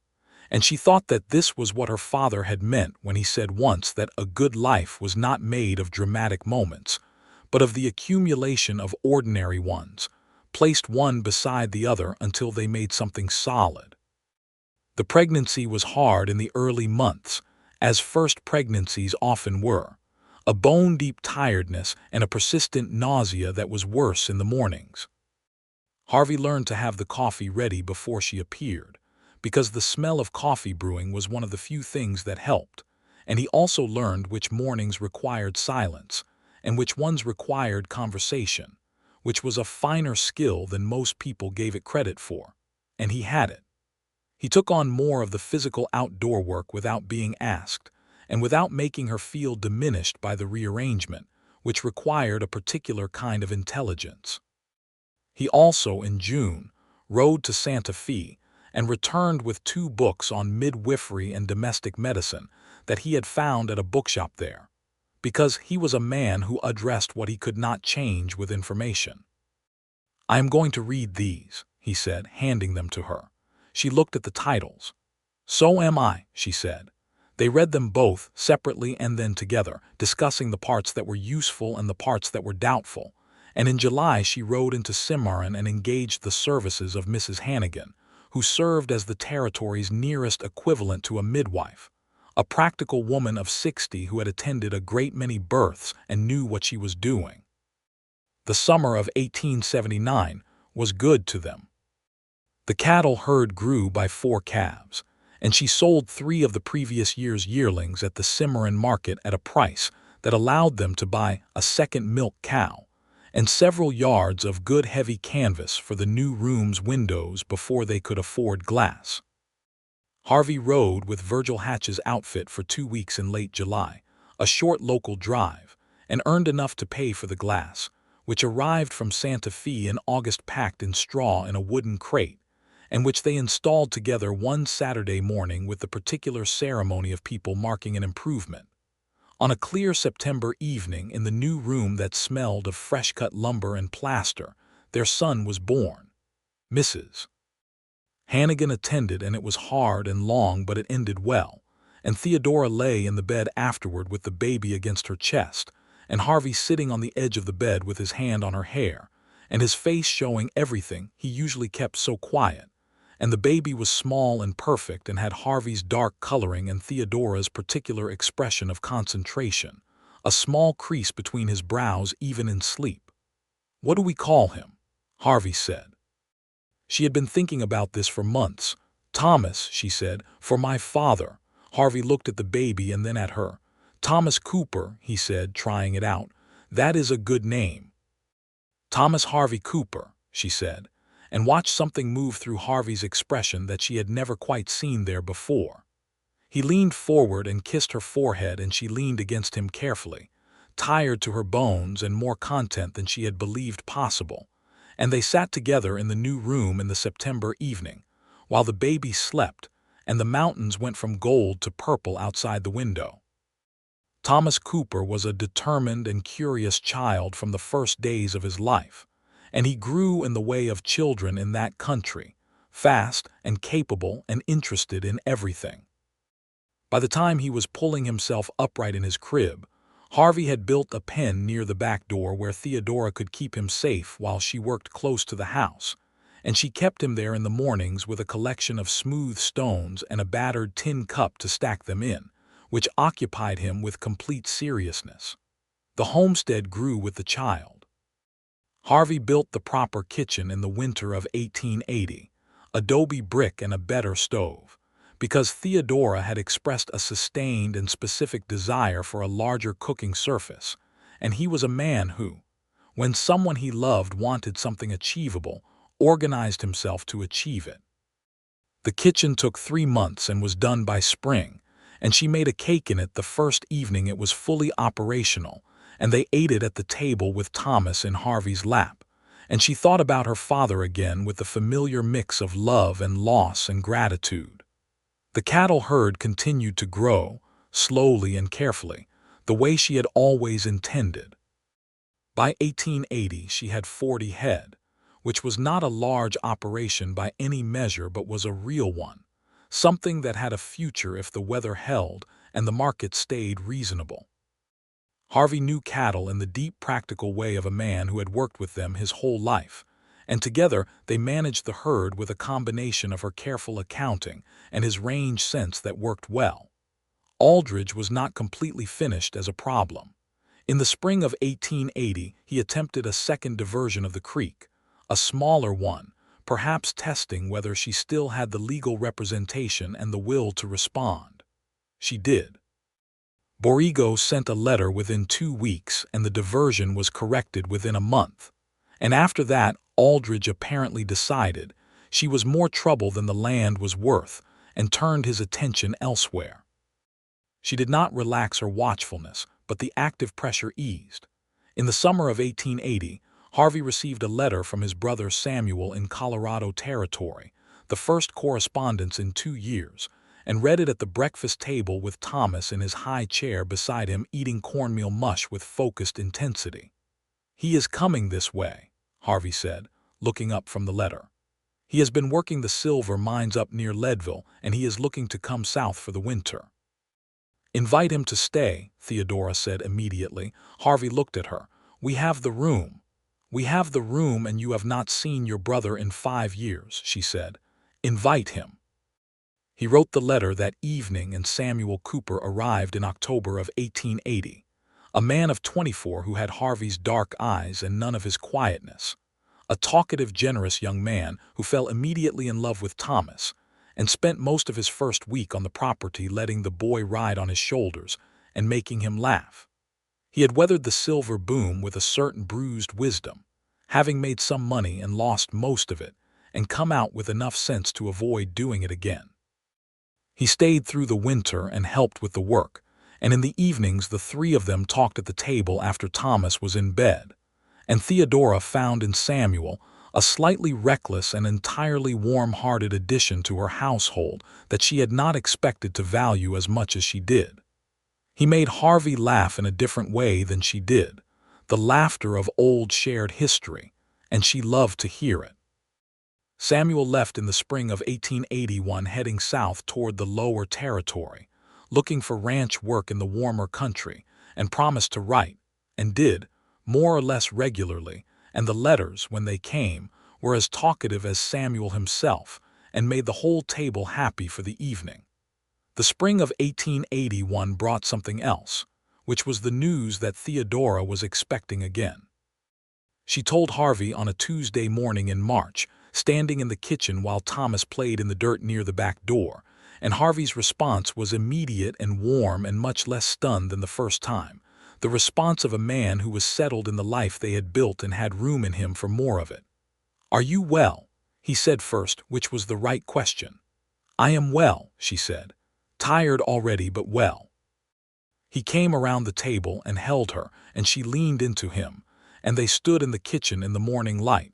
and she thought that this was what her father had meant when he said once that a good life was not made of dramatic moments, but of the accumulation of ordinary ones, placed one beside the other until they made something solid. The pregnancy was hard in the early months, as first pregnancies often were, a bone-deep tiredness and a persistent nausea that was worse in the mornings. Harvey learned to have the coffee ready before she appeared, because the smell of coffee brewing was one of the few things that helped, and he also learned which mornings required silence and which ones required conversation, which was a finer skill than most people gave it credit for, and he had it. He took on more of the physical outdoor work without being asked, and without making her feel diminished by the rearrangement, which required a particular kind of intelligence. He also, in June, rode to Santa Fe, and returned with 2 books on midwifery and domestic medicine that he had found at a bookshop there, because he was a man who addressed what he could not change with information. "I am going to read these," he said, handing them to her. She looked at the titles. "So am I," she said. They read them both, separately and then together, discussing the parts that were useful and the parts that were doubtful, and in July she rode into Cimarron and engaged the services of Mrs. Hannigan, who served as the territory's nearest equivalent to a midwife, a practical woman of 60 who had attended a great many births and knew what she was doing. The summer of 1879 was good to them. The cattle herd grew by 4 calves, and she sold 3 of the previous year's yearlings at the Cimarron market at a price that allowed them to buy a second milk cow and several yards of good heavy canvas for the new room's windows before they could afford glass. Harvey rode with Virgil Hatch's outfit for 2 weeks in late July, a short local drive, and earned enough to pay for the glass, which arrived from Santa Fe in August packed in straw in a wooden crate, and which they installed together one Saturday morning with the particular ceremony of people marking an improvement. On a clear September evening in the new room that smelled of fresh-cut lumber and plaster, their son was born. Mrs. Hannigan attended, and it was hard and long, but it ended well, and Theodora lay in the bed afterward with the baby against her chest, and Harvey sitting on the edge of the bed with his hand on her hair, and his face showing everything he usually kept so quiet, and the baby was small and perfect and had Harvey's dark coloring and Theodora's particular expression of concentration, a small crease between his brows even in sleep. "What do we call him?" Harvey said. She had been thinking about this for months. "Thomas," she said, "for my father." Harvey looked at the baby and then at her. "Thomas Cooper," he said, trying it out. "That is a good name." "Thomas Harvey Cooper," she said, and watched something move through Harvey's expression that she had never quite seen there before. He leaned forward and kissed her forehead, and she leaned against him carefully, tired to her bones and more content than she had believed possible, and they sat together in the new room in the September evening, while the baby slept, and the mountains went from gold to purple outside the window. Thomas Cooper was a determined and curious child from the first days of his life, and he grew in the way of children in that country, fast and capable and interested in everything. By the time he was pulling himself upright in his crib, Harvey had built a pen near the back door where Theodora could keep him safe while she worked close to the house, and she kept him there in the mornings with a collection of smooth stones and a battered tin cup to stack them in, which occupied him with complete seriousness. The homestead grew with the child. Harvey built the proper kitchen in the winter of 1880, adobe brick and a better stove, because Theodora had expressed a sustained and specific desire for a larger cooking surface, and he was a man who, when someone he loved wanted something achievable, organized himself to achieve it. The kitchen took 3 months and was done by spring, and she made a cake in it the first evening it was fully operational, and they ate it at the table with Thomas in Harvey's lap, and she thought about her father again with the familiar mix of love and loss and gratitude. The cattle herd continued to grow, slowly and carefully, the way she had always intended. By 1880 she had 40 head, which was not a large operation by any measure but was a real one, something that had a future if the weather held and the market stayed reasonable. Harvey knew cattle in the deep practical way of a man who had worked with them his whole life, and together they managed the herd with a combination of her careful accounting and his range sense that worked well. Aldridge was not completely finished as a problem. In the spring of 1880 he attempted a second diversion of the creek, a smaller one, perhaps testing whether she still had the legal representation and the will to respond. She did. Borrego sent a letter within 2 weeks, and the diversion was corrected within a month. And after that, Aldridge apparently decided she was more trouble than the land was worth and turned his attention elsewhere. She did not relax her watchfulness, but the active pressure eased. In the summer of 1880, Harvey received a letter from his brother Samuel in Colorado Territory, the first correspondence in 2 years, and read it at the breakfast table with Thomas in his high chair beside him eating cornmeal mush with focused intensity. "He is coming this way," Harvey said, looking up from the letter. "He has been working the silver mines up near Leadville, and he is looking to come south for the winter." "Invite him to stay," Theodora said immediately. Harvey looked at her. "We have the room." "We have the room, and you have not seen your brother in 5 years," she said. "Invite him." He wrote the letter that evening, and Samuel Cooper arrived in October of 1880, a man of 24 who had Harvey's dark eyes and none of his quietness, a talkative, generous young man who fell immediately in love with Thomas and spent most of his first week on the property letting the boy ride on his shoulders and making him laugh. He had weathered the silver boom with a certain bruised wisdom, having made some money and lost most of it, and come out with enough sense to avoid doing it again. He stayed through the winter and helped with the work, and in the evenings the three of them talked at the table after Thomas was in bed, and Theodora found in Samuel a slightly reckless and entirely warm-hearted addition to her household that she had not expected to value as much as she did. He made Harvey laugh in a different way than she did, the laughter of old shared history, and she loved to hear it. Samuel left in the spring of 1881 heading south toward the lower territory, looking for ranch work in the warmer country, and promised to write, and did, more or less regularly, and the letters, when they came, were as talkative as Samuel himself, and made the whole table happy for the evening. The spring of 1881 brought something else, which was the news that Theodora was expecting again. She told Harvey on a Tuesday morning in March, standing in the kitchen while Thomas played in the dirt near the back door, and Harvey's response was immediate and warm and much less stunned than the first time, the response of a man who was settled in the life they had built and had room in him for more of it. "Are you well?" he said first, which was the right question. "I am well," she said, "tired already but well." He came around the table and held her, and she leaned into him, and they stood in the kitchen in the morning light,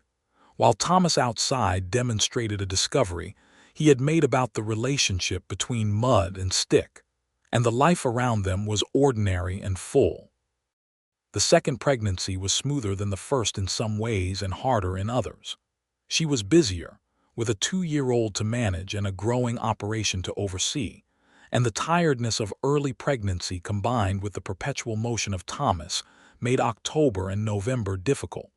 while Thomas outside demonstrated a discovery he had made about the relationship between mud and stick, and the life around them was ordinary and full. The second pregnancy was smoother than the first in some ways and harder in others. She was busier, with a 2-year-old to manage and a growing operation to oversee, and the tiredness of early pregnancy combined with the perpetual motion of Thomas made October and November difficult.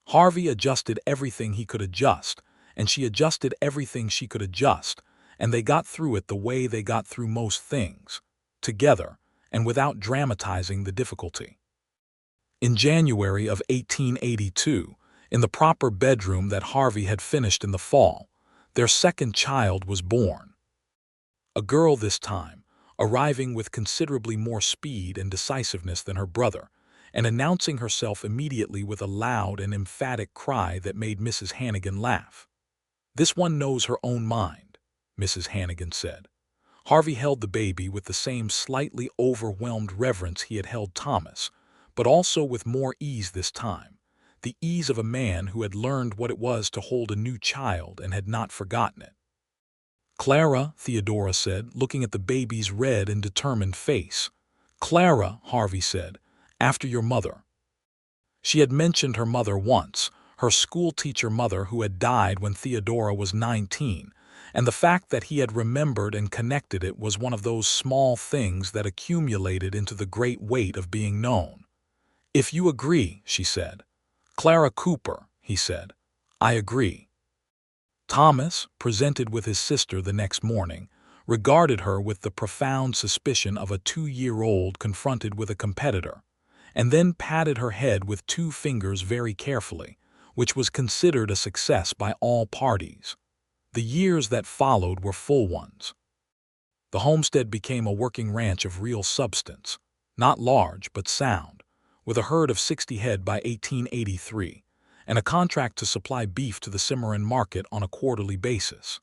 Harvey adjusted everything he could adjust, and she adjusted everything she could adjust, and they got through it the way they got through most things, together and without dramatizing the difficulty. In January of 1882, in the proper bedroom that Harvey had finished in the fall, their second child was born. A girl this time, arriving with considerably more speed and decisiveness than her brother, and announcing herself immediately with a loud and emphatic cry that made Mrs. Hannigan laugh. "This one knows her own mind," Mrs. Hannigan said. Harvey held the baby with the same slightly overwhelmed reverence he had held Thomas, but also with more ease this time, the ease of a man who had learned what it was to hold a new child and had not forgotten it. "Clara," Theodora said, looking at the baby's red and determined face. "Clara," Harvey said, "after your mother." She had mentioned her mother once, her schoolteacher mother who had died when Theodora was 19, and the fact that he had remembered and connected it was one of those small things that accumulated into the great weight of being known. "If you agree," she said. "Clara Cooper," he said. "I agree." Thomas, presented with his sister the next morning, regarded her with the profound suspicion of a 2-year-old confronted with a competitor, and then patted her head with 2 fingers very carefully, which was considered a success by all parties. The years that followed were full ones. The homestead became a working ranch of real substance, not large but sound, with a herd of 60 head by 1883, and a contract to supply beef to the Cimarron market on a quarterly basis.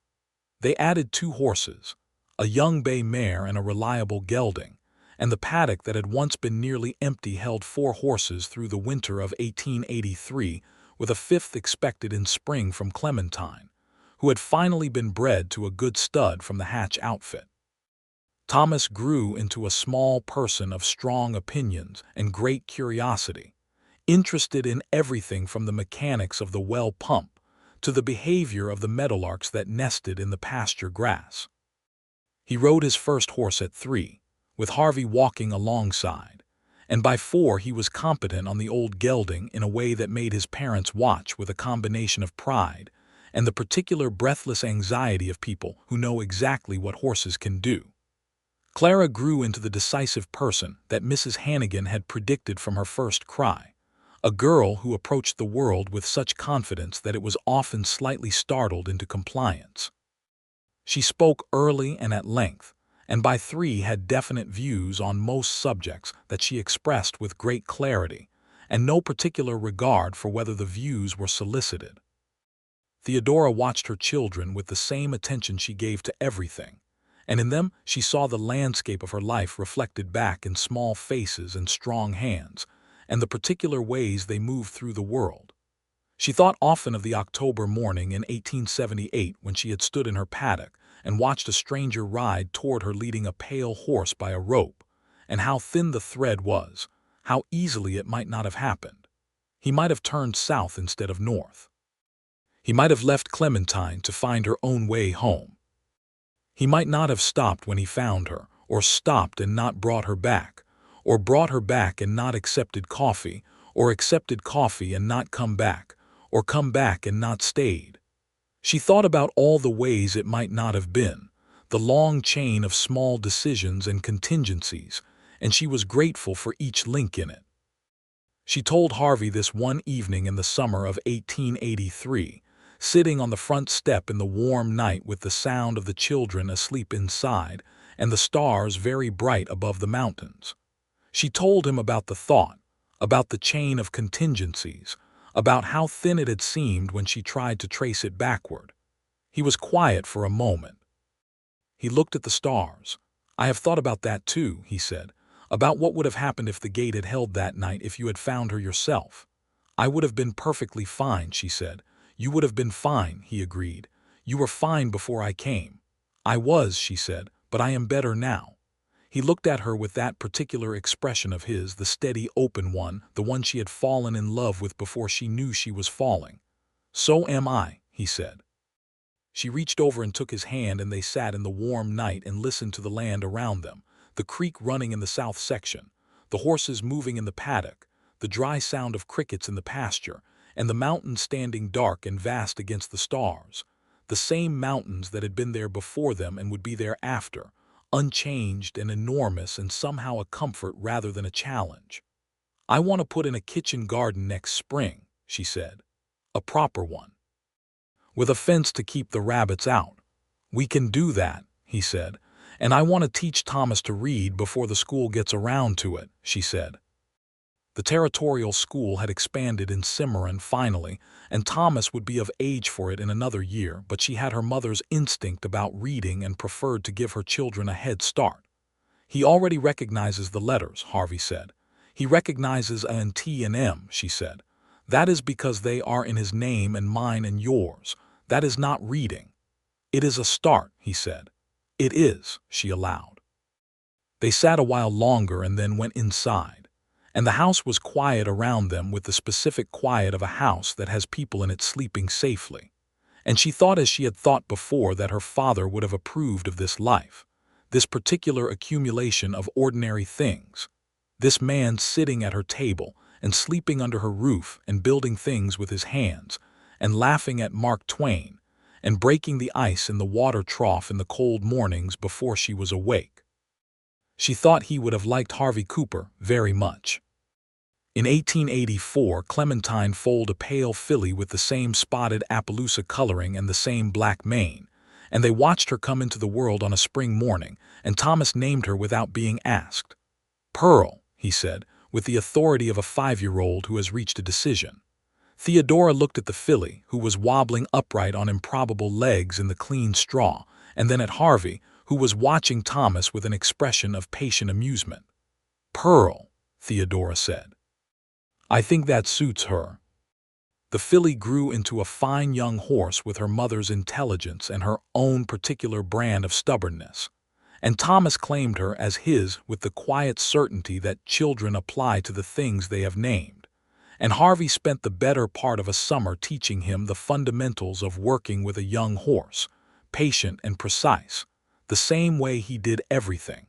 They added 2 horses, a young bay mare and a reliable gelding, and the paddock that had once been nearly empty held 4 horses through the winter of 1883, with a 5th expected in spring from Clementine, who had finally been bred to a good stud from the Hatch outfit. Thomas grew into a small person of strong opinions and great curiosity, interested in everything from the mechanics of the well pump to the behavior of the meadowlarks that nested in the pasture grass. He rode his first horse at 3, with Harvey walking alongside, and by 4 he was competent on the old gelding in a way that made his parents watch with a combination of pride and the particular breathless anxiety of people who know exactly what horses can do. Clara grew into the decisive person that Mrs. Hannigan had predicted from her first cry, a girl who approached the world with such confidence that it was often slightly startled into compliance. She spoke early and at length, and by 3 had definite views on most subjects that she expressed with great clarity, and no particular regard for whether the views were solicited. Theodora watched her children with the same attention she gave to everything, and in them she saw the landscape of her life reflected back in small faces and strong hands, and the particular ways they moved through the world. She thought often of the October morning in 1878 when she had stood in her paddock and watched a stranger ride toward her leading a pale horse by a rope, and how thin the thread was, how easily it might not have happened. He might have turned south instead of north. He might have left Clementine to find her own way home. He might not have stopped when he found her, or stopped and not brought her back, or brought her back and not accepted coffee, or accepted coffee and not come back, or come back and not stayed. She thought about all the ways it might not have been, the long chain of small decisions and contingencies, and she was grateful for each link in it. She told Harvey this one evening in the summer of 1883, sitting on the front step in the warm night with the sound of the children asleep inside and the stars very bright above the mountains. She told him about the thought, about the chain of contingencies, about how thin it had seemed when she tried to trace it backward. He was quiet for a moment. He looked at the stars. "I have thought about that too," he said, "about what would have happened if the gate had held that night if you had found her yourself." "I would have been perfectly fine," she said. "You would have been fine," he agreed. "You were fine before I came." "I was," she said, "but I am better now." He looked at her with that particular expression of his, the steady, open one, the one she had fallen in love with before she knew she was falling. "So am I," he said. She reached over and took his hand, and they sat in the warm night and listened to the land around them, the creek running in the south section, the horses moving in the paddock, the dry sound of crickets in the pasture, and the mountains standing dark and vast against the stars, the same mountains that had been there before them and would be there after, unchanged and enormous and somehow a comfort rather than a challenge. "I want to put in a kitchen garden next spring," she said. "A proper one, with a fence to keep the rabbits out." "We can do that," he said. "And I want to teach Thomas to read before the school gets around to it," she said. The territorial school had expanded in Cimarron finally, and Thomas would be of age for it in another year, but she had her mother's instinct about reading and preferred to give her children a head start. "He already recognizes the letters," Harvey said. "He recognizes a and T and M," she said. "That is because they are in his name and mine and yours. That is not reading." "It is a start," he said. "It is," she allowed. They sat a while longer and then went inside, and the house was quiet around them with the specific quiet of a house that has people in it sleeping safely. And she thought, as she had thought before, that her father would have approved of this life, this particular accumulation of ordinary things, this man sitting at her table and sleeping under her roof and building things with his hands and laughing at Mark Twain and breaking the ice in the water trough in the cold mornings before she was awake. She thought he would have liked Harvey Cooper very much. In 1884, Clementine foaled a pale filly with the same spotted Appaloosa coloring and the same black mane, and they watched her come into the world on a spring morning, and Thomas named her without being asked. "Pearl," he said, with the authority of a 5-year-old who has reached a decision. Theodora looked at the filly, who was wobbling upright on improbable legs in the clean straw, and then at Harvey, who was watching Thomas with an expression of patient amusement. "Pearl," Theodora said. "I think that suits her." The filly grew into a fine young horse with her mother's intelligence and her own particular brand of stubbornness. And Thomas claimed her as his with the quiet certainty that children apply to the things they have named. And Harvey spent the better part of a summer teaching him the fundamentals of working with a young horse, patient and precise, the same way he did everything.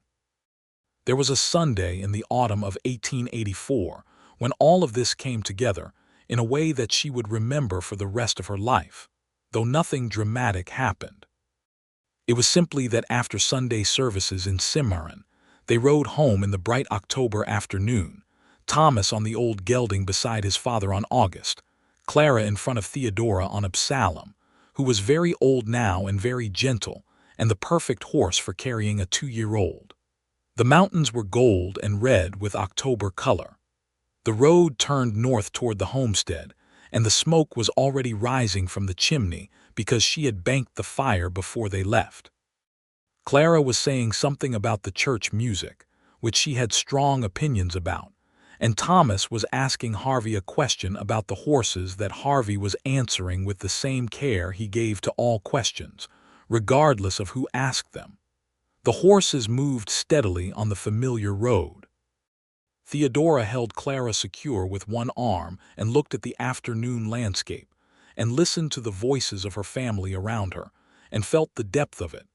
There was a Sunday in the autumn of 1884 when all of this came together in a way that she would remember for the rest of her life, though nothing dramatic happened. It was simply that after Sunday services in Cimarron, they rode home in the bright October afternoon, Thomas on the old gelding beside his father on August, Clara in front of Theodora on Absalom, who was very old now and very gentle, and the perfect horse for carrying a 2-year-old. The mountains were gold and red with October color. The road turned north toward the homestead, and the smoke was already rising from the chimney because she had banked the fire before they left. Clara was saying something about the church music, which she had strong opinions about, and Thomas was asking Harvey a question about the horses that Harvey was answering with the same care he gave to all questions, regardless of who asked them. The horses moved steadily on the familiar road. Theodora held Clara secure with one arm and looked at the afternoon landscape, and listened to the voices of her family around her, and felt the depth of it,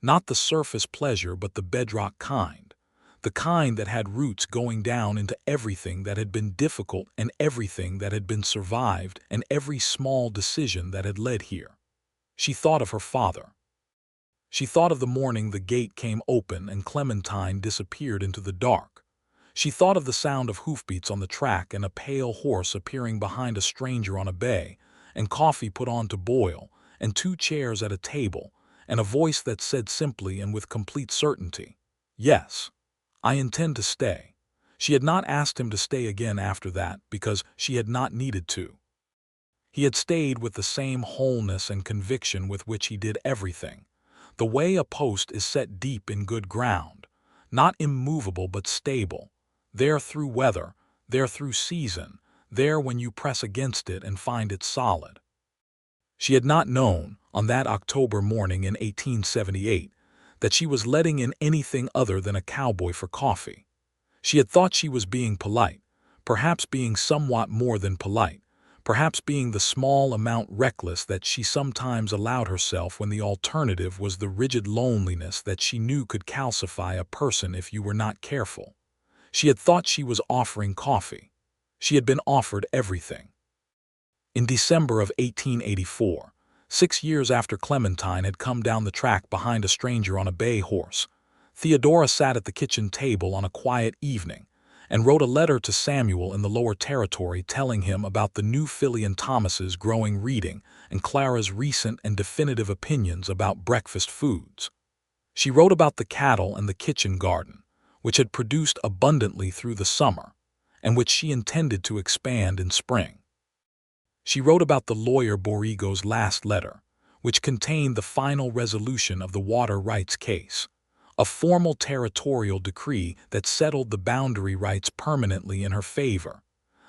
not the surface pleasure but the bedrock kind, the kind that had roots going down into everything that had been difficult and everything that had been survived and every small decision that had led here. She thought of her father. She thought of the morning the gate came open and Clementine disappeared into the dark. She thought of the sound of hoofbeats on the track and a pale horse appearing behind a stranger on a bay, and coffee put on to boil, and 2 chairs at a table, and a voice that said simply and with complete certainty, "Yes, I intend to stay." She had not asked him to stay again after that because she had not needed to. He had stayed with the same wholeness and conviction with which he did everything, the way a post is set deep in good ground, not immovable but stable, there through weather, there through season, there when you press against it and find it solid. She had not known, on that October morning in 1878, that she was letting in anything other than a cowboy for coffee. She had thought she was being polite, perhaps being somewhat more than polite, perhaps being the small amount reckless that she sometimes allowed herself when the alternative was the rigid loneliness that she knew could calcify a person if you were not careful. She had thought she was offering coffee. She had been offered everything. In December of 1884, 6 years after Clementine had come down the track behind a stranger on a bay horse, Theodora sat at the kitchen table on a quiet evening and wrote a letter to Samuel in the Lower Territory telling him about the new filly and Thomas's growing reading and Clara's recent and definitive opinions about breakfast foods. She wrote about the cattle and the kitchen garden, which had produced abundantly through the summer, and which she intended to expand in spring. She wrote about the lawyer Borrego's last letter, which contained the final resolution of the water rights case, a formal territorial decree that settled the boundary rights permanently in her favor,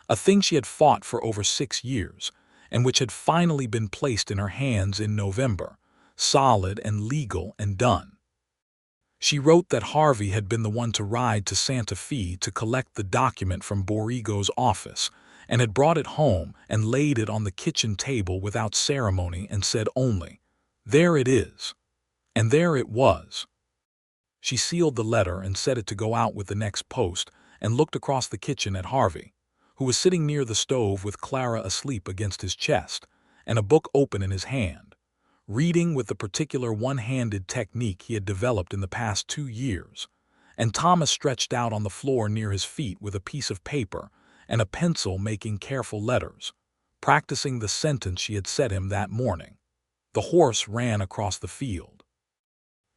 a thing she had fought for over 6 years, and which had finally been placed in her hands in November, solid and legal and done. She wrote that Harvey had been the one to ride to Santa Fe to collect the document from Borrego's office, and had brought it home and laid it on the kitchen table without ceremony and said only, "There it is." And there it was. She sealed the letter and set it to go out with the next post and looked across the kitchen at Harvey, who was sitting near the stove with Clara asleep against his chest and a book open in his hand, reading with the particular one-handed technique he had developed in the past 2 years, and Thomas stretched out on the floor near his feet with a piece of paper and a pencil making careful letters, practicing the sentence she had set him that morning. The horse ran across the field.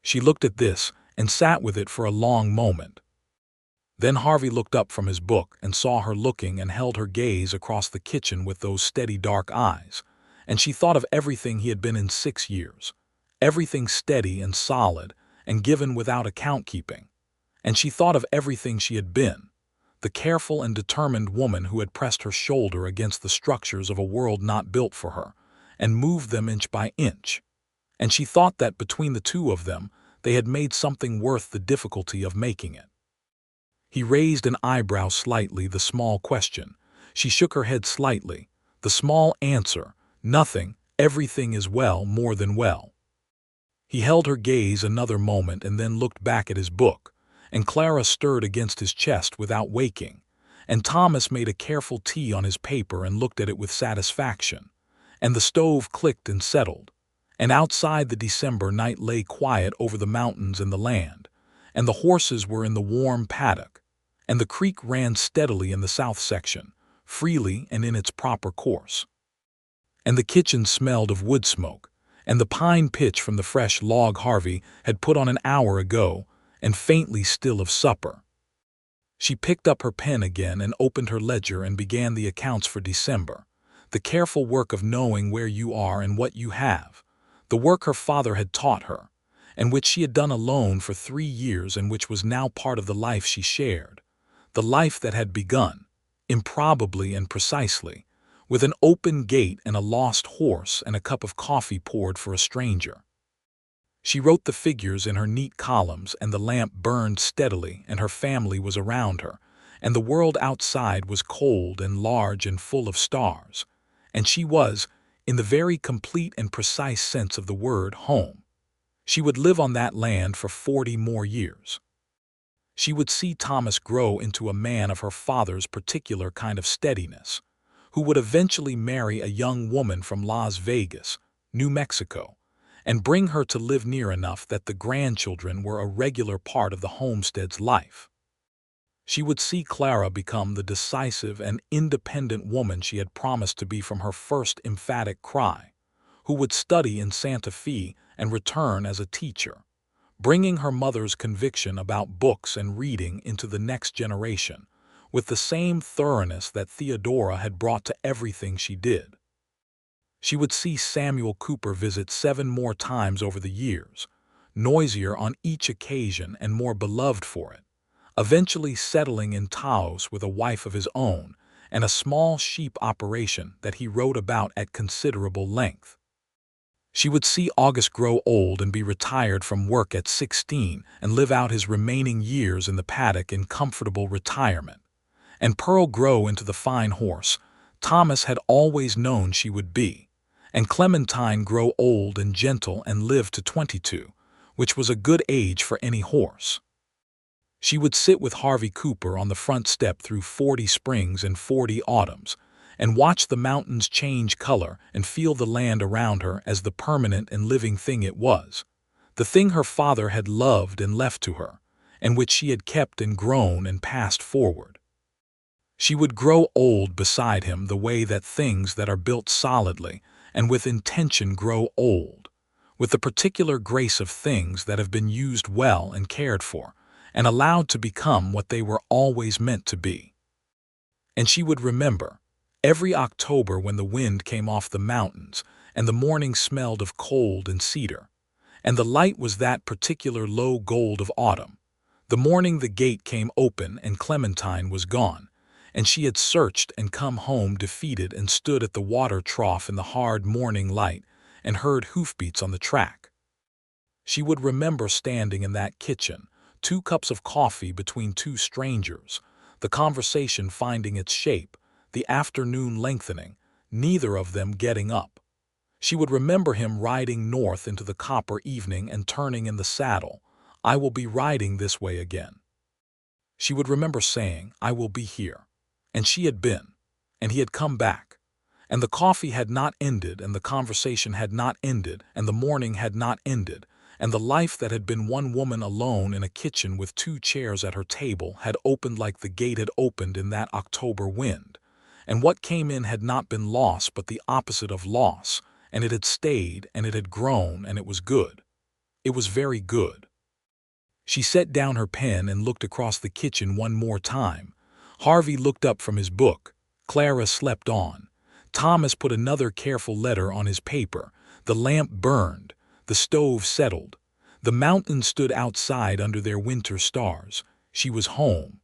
She looked at this and sat with it for a long moment. Then Harvey looked up from his book and saw her looking and held her gaze across the kitchen with those steady dark eyes, and she thought of everything he had been in 6 years, everything steady and solid and given without account-keeping, and she thought of everything she had been, the careful and determined woman who had pressed her shoulder against the structures of a world not built for her, and moved them inch by inch. And she thought that between the two of them, they had made something worth the difficulty of making it. He raised an eyebrow slightly, the small question. She shook her head slightly. The small answer, nothing, everything is well, more than well. He held her gaze another moment and then looked back at his book, and Clara stirred against his chest without waking, and Thomas made a careful tea on his paper and looked at it with satisfaction, and the stove clicked and settled, and outside the December night lay quiet over the mountains and the land, and the horses were in the warm paddock, and the creek ran steadily in the south section, freely and in its proper course. And the kitchen smelled of wood smoke, and the pine pitch from the fresh log Harvey had put on an hour ago, and faintly still of supper. She picked up her pen again and opened her ledger and began the accounts for December, the careful work of knowing where you are and what you have, the work her father had taught her, and which she had done alone for 3 years and which was now part of the life she shared, the life that had begun, improbably and precisely, with an open gate and a lost horse and a cup of coffee poured for a stranger. She wrote the figures in her neat columns, and the lamp burned steadily, and her family was around her, and the world outside was cold and large and full of stars, and she was, in the very complete and precise sense of the word, home. She would live on that land for 40 more years. She would see Thomas grow into a man of her father's particular kind of steadiness, who would eventually marry a young woman from Las Vegas, New Mexico, and bring her to live near enough that the grandchildren were a regular part of the homestead's life. She would see Clara become the decisive and independent woman she had promised to be from her first emphatic cry, who would study in Santa Fe and return as a teacher, bringing her mother's conviction about books and reading into the next generation, with the same thoroughness that Theodora had brought to everything she did. She would see Samuel Cooper visit 7 more times over the years, noisier on each occasion and more beloved for it, eventually settling in Taos with a wife of his own and a small sheep operation that he wrote about at considerable length. She would see August grow old and be retired from work at 16 and live out his remaining years in the paddock in comfortable retirement, and Pearl grow into the fine horse Thomas had always known she would be, and Clementine grow old and gentle and live to 22, which was a good age for any horse. She would sit with Harvey Cooper on the front step through 40 springs and 40 autumns, and watch the mountains change color and feel the land around her as the permanent and living thing it was, the thing her father had loved and left to her, and which she had kept and grown and passed forward. She would grow old beside him the way that things that are built solidly and with intention grow old, with the particular grace of things that have been used well and cared for, and allowed to become what they were always meant to be. And she would remember, every October when the wind came off the mountains, and the morning smelled of cold and cedar, and the light was that particular low gold of autumn, the morning the gate came open and Clementine was gone, and she had searched and come home defeated and stood at the water trough in the hard morning light and heard hoofbeats on the track. She would remember standing in that kitchen, 2 cups of coffee between 2 strangers, the conversation finding its shape, the afternoon lengthening, neither of them getting up. She would remember him riding north into the copper evening and turning in the saddle, "I will be riding this way again." She would remember saying, "I will be here." And she had been, and he had come back, and the coffee had not ended, and the conversation had not ended, and the morning had not ended, and the life that had been one woman alone in a kitchen with 2 chairs at her table had opened like the gate had opened in that October wind, and what came in had not been loss but the opposite of loss, and it had stayed, and it had grown, and it was good. It was very good. She set down her pen and looked across the kitchen one more time. Harvey looked up from his book. Clara slept on. Thomas put another careful letter on his paper. The lamp burned. The stove settled. The mountains stood outside under their winter stars. She was home.